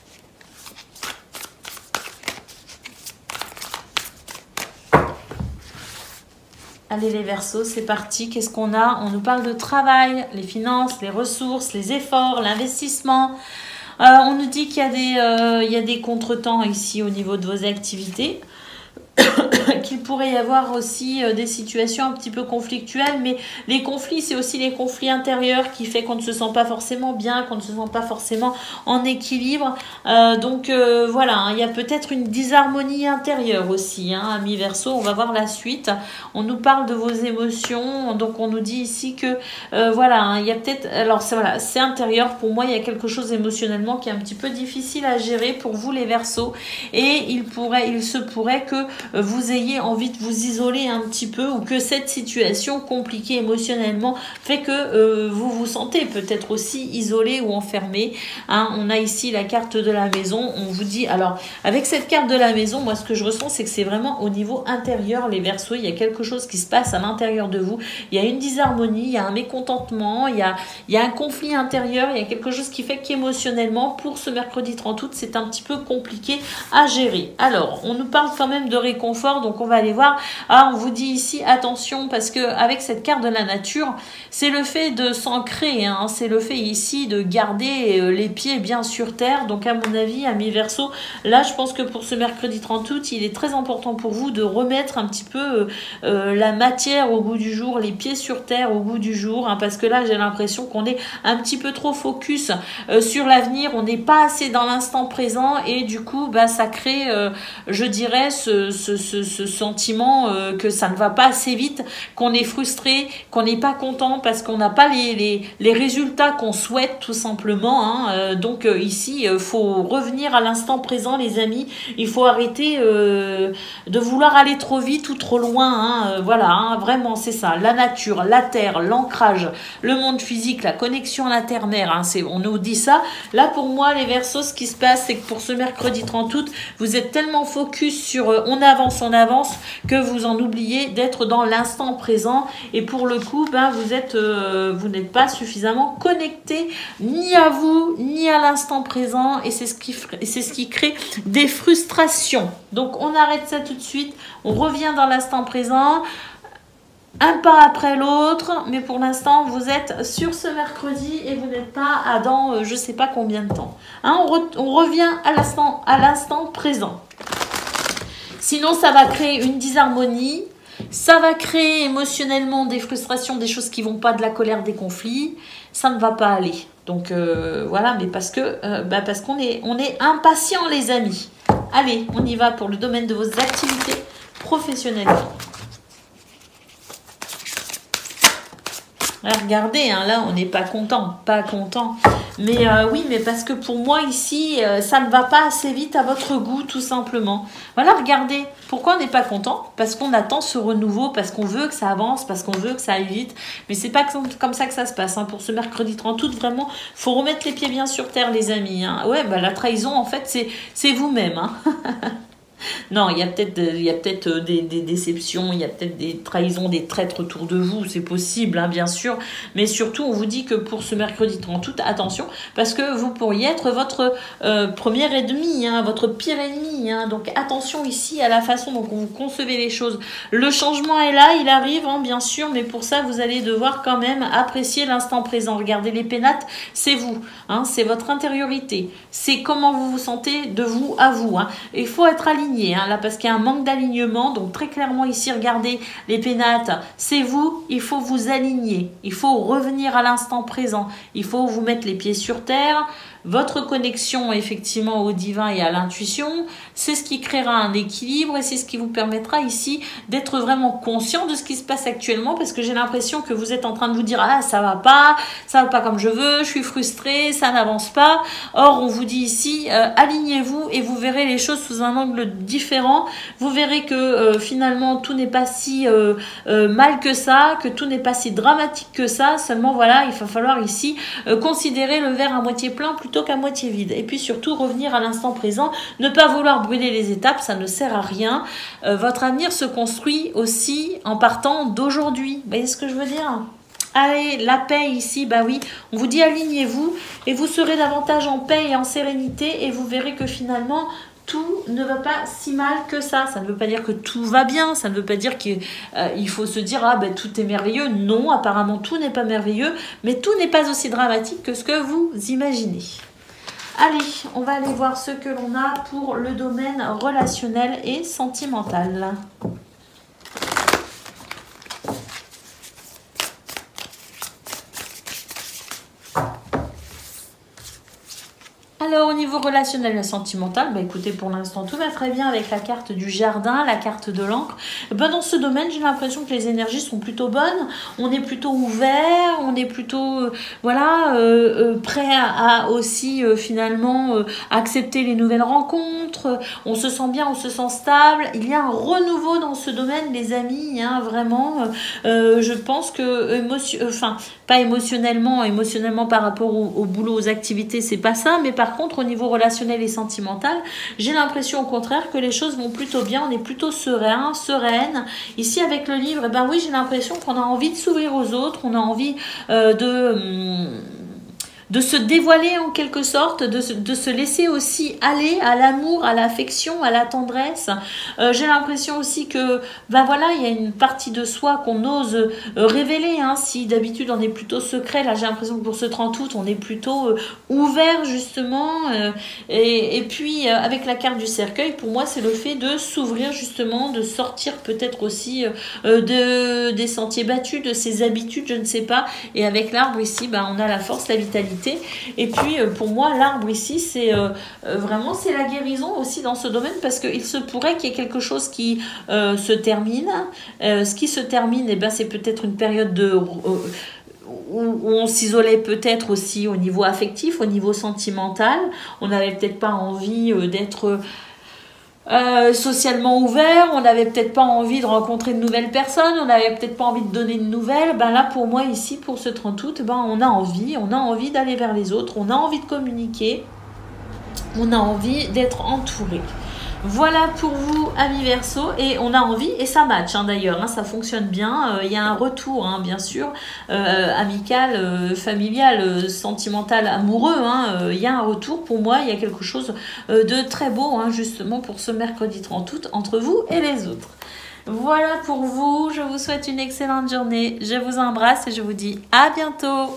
Allez les Verseaux, c'est parti, qu'est-ce qu'on a? On nous parle de travail, les finances, les ressources, les efforts, l'investissement. On nous dit qu'il y a des contretemps ici au niveau de vos activités. Qu'il pourrait y avoir aussi des situations un petit peu conflictuelles, mais les conflits, c'est aussi les conflits intérieurs qui fait qu'on ne se sent pas forcément bien, qu'on ne se sent pas forcément en équilibre. Voilà, il y a peut-être une disharmonie intérieure aussi, amis Verseau. On va voir la suite. On nous parle de vos émotions, donc on nous dit ici que il y a peut-être, alors c'est intérieur. Pour moi, il y a quelque chose émotionnellement qui est un petit peu difficile à gérer pour vous les Verseaux, et il se pourrait que vous ayez envie de vous isoler un petit peu, ou que cette situation compliquée émotionnellement fait que vous vous sentez peut-être aussi isolé ou enfermé. On a ici la carte de la maison. On vous dit, alors avec cette carte de la maison, moi ce que je ressens, c'est que c'est vraiment au niveau intérieur, les Verseaux. Il y a quelque chose qui se passe à l'intérieur de vous. Il y a une disharmonie, il y a un mécontentement, il y a un conflit intérieur, il y a quelque chose qui fait qu'émotionnellement, pour ce mercredi 30 août, c'est un petit peu compliqué à gérer. Alors, on nous parle quand même de réconfort, Donc on va aller voir. Ah, on vous dit ici attention parce que avec cette carte de la nature, c'est le fait de s'ancrer, hein, c'est le fait ici de garder les pieds bien sur terre. Donc à mon avis, amis Verseau, là je pense que pour ce mercredi 30 août, il est très important pour vous de remettre un petit peu la matière au goût du jour, les pieds sur terre au goût du jour, hein, parce que là j'ai l'impression qu'on est un petit peu trop focus sur l'avenir, on n'est pas assez dans l'instant présent et du coup bah, ça crée, je dirais, ce sentiment que ça ne va pas assez vite, qu'on est frustré, qu'on n'est pas content parce qu'on n'a pas les résultats qu'on souhaite tout simplement, hein. Donc ici il faut revenir à l'instant présent les amis, il faut arrêter de vouloir aller trop vite ou trop loin, hein. Voilà, hein, vraiment c'est ça, la nature, la terre, l'ancrage, le monde physique, la connexion à la terre-mère, hein, on nous dit ça. Là pour moi les Verseaux, ce qui se passe c'est que pour ce mercredi 30 août, vous êtes tellement focus sur on avance que vous en oubliez d'être dans l'instant présent et pour le coup ben, vous n'êtes pas suffisamment connecté ni à vous ni à l'instant présent et c'est ce qui crée des frustrations. Donc on arrête ça tout de suite, on revient dans l'instant présent, un pas après l'autre, mais pour l'instant vous êtes sur ce mercredi et vous n'êtes pas à dans je sais pas combien de temps, hein. On revient à l'instant présent, sinon ça va créer une disharmonie. Ça va créer émotionnellement des frustrations, des choses qui vont pas, de la colère, des conflits. Ça ne va pas aller. Donc voilà, mais parce qu'on est impatient les amis. Allez, on y va pour le domaine de vos activités professionnelles. Regardez, hein, là, on n'est pas content, Mais oui, mais parce que pour moi, ici, ça ne va pas assez vite à votre goût, tout simplement. Voilà, regardez, pourquoi on n'est pas content? Parce qu'on attend ce renouveau, parce qu'on veut que ça avance, parce qu'on veut que ça aille vite. Mais c'est pas comme ça que ça se passe, hein. Pour ce mercredi 30 août, vraiment, faut remettre les pieds bien sur terre, les amis, hein. Ouais, bah la trahison, en fait, c'est vous-même, hein. Non, il y a peut-être des déceptions, il y a peut-être des trahisons, des traîtres autour de vous, c'est possible, hein, bien sûr. Mais surtout, on vous dit que pour ce mercredi 30 août, attention, parce que vous pourriez être votre premier ennemi, hein, votre pire ennemi. Hein, donc attention ici à la façon dont vous concevez les choses. Le changement est là, il arrive, hein, bien sûr, mais pour ça, vous allez devoir quand même apprécier l'instant présent. Regardez les pénates, c'est vous, hein, c'est votre intériorité, c'est comment vous vous sentez de vous à vous. Hein. Il faut être aligné. Hein, là parce qu'il y a un manque d'alignement, donc très clairement ici regardez les pénates, c'est vous, il faut vous aligner, il faut revenir à l'instant présent, il faut vous mettre les pieds sur terre, votre connexion effectivement au divin et à l'intuition, c'est ce qui créera un équilibre et c'est ce qui vous permettra ici d'être vraiment conscient de ce qui se passe actuellement parce que j'ai l'impression que vous êtes en train de vous dire ah ça va pas comme je veux, je suis frustré, ça n'avance pas. Or on vous dit ici alignez-vous et vous verrez les choses sous un angle différent, vous verrez que finalement tout n'est pas si mal que ça, que tout n'est pas si dramatique que ça, seulement voilà il va falloir ici considérer le verre à moitié plein plutôt qu'à moitié vide. Et puis surtout, revenir à l'instant présent, ne pas vouloir brûler les étapes, ça ne sert à rien. Votre avenir se construit aussi en partant d'aujourd'hui. Vous voyez ce que je veux dire ? Allez, la paix ici, bah oui, on vous dit alignez-vous et vous serez davantage en paix et en sérénité et vous verrez que finalement, tout ne va pas si mal que ça. Ça ne veut pas dire que tout va bien, ça ne veut pas dire qu'il faut se dire ah ben tout est merveilleux. Non, apparemment tout n'est pas merveilleux, mais tout n'est pas aussi dramatique que ce que vous imaginez. Allez, on va aller voir ce que l'on a pour le domaine relationnel et sentimental. Alors au niveau relationnel et sentimental, bah écoutez, pour l'instant tout va très bien avec la carte du jardin, la carte de l'encre. Bah, dans ce domaine, j'ai l'impression que les énergies sont plutôt bonnes, on est plutôt ouvert, on est plutôt prêt à aussi finalement accepter les nouvelles rencontres, on se sent bien, on se sent stable. Il y a un renouveau dans ce domaine les amis, hein, vraiment. Je pense que pas émotionnellement par rapport au boulot, aux activités, c'est pas ça, mais par contre au niveau relationnel et sentimental, j'ai l'impression au contraire que les choses vont plutôt bien, on est plutôt sereine. Ici avec le livre, eh ben oui, j'ai l'impression qu'on a envie de s'ouvrir aux autres, on a envie de se dévoiler en quelque sorte, de se laisser aussi aller à l'amour, à l'affection, à la tendresse. J'ai l'impression aussi que, ben voilà, il y a une partie de soi qu'on ose révéler. Hein. Si d'habitude on est plutôt secret, là j'ai l'impression que pour ce 30 août, on est plutôt ouvert justement. Et puis avec la carte du cercueil, pour moi c'est le fait de s'ouvrir justement, de sortir peut-être aussi des sentiers battus, de ses habitudes, je ne sais pas. Et avec l'arbre ici, ben, on a la force, la vitalité. Et puis pour moi l'arbre ici c'est vraiment c'est la guérison aussi dans ce domaine, parce qu'il se pourrait qu'il y ait quelque chose qui se termine. Ce qui se termine, eh ben, c'est peut-être une période où on s'isolait peut-être aussi au niveau affectif, au niveau sentimental. On n'avait peut-être pas envie d'être socialement ouvert, on n'avait peut-être pas envie de rencontrer de nouvelles personnes, on n'avait peut-être pas envie de donner de nouvelles. Ben là, pour moi, ici, pour ce 30 août, ben, on a envie d'aller vers les autres, on a envie de communiquer, on a envie d'être entouré. Voilà pour vous, amis Verseau, et on a envie, et ça match hein, d'ailleurs, hein, ça fonctionne bien, il y a un retour, hein, bien sûr, amical, familial, sentimental, amoureux, hein, il y a un retour, pour moi, il y a quelque chose de très beau, hein, justement, pour ce mercredi 30 août, entre vous et les autres. Voilà pour vous, je vous souhaite une excellente journée, je vous embrasse et je vous dis à bientôt.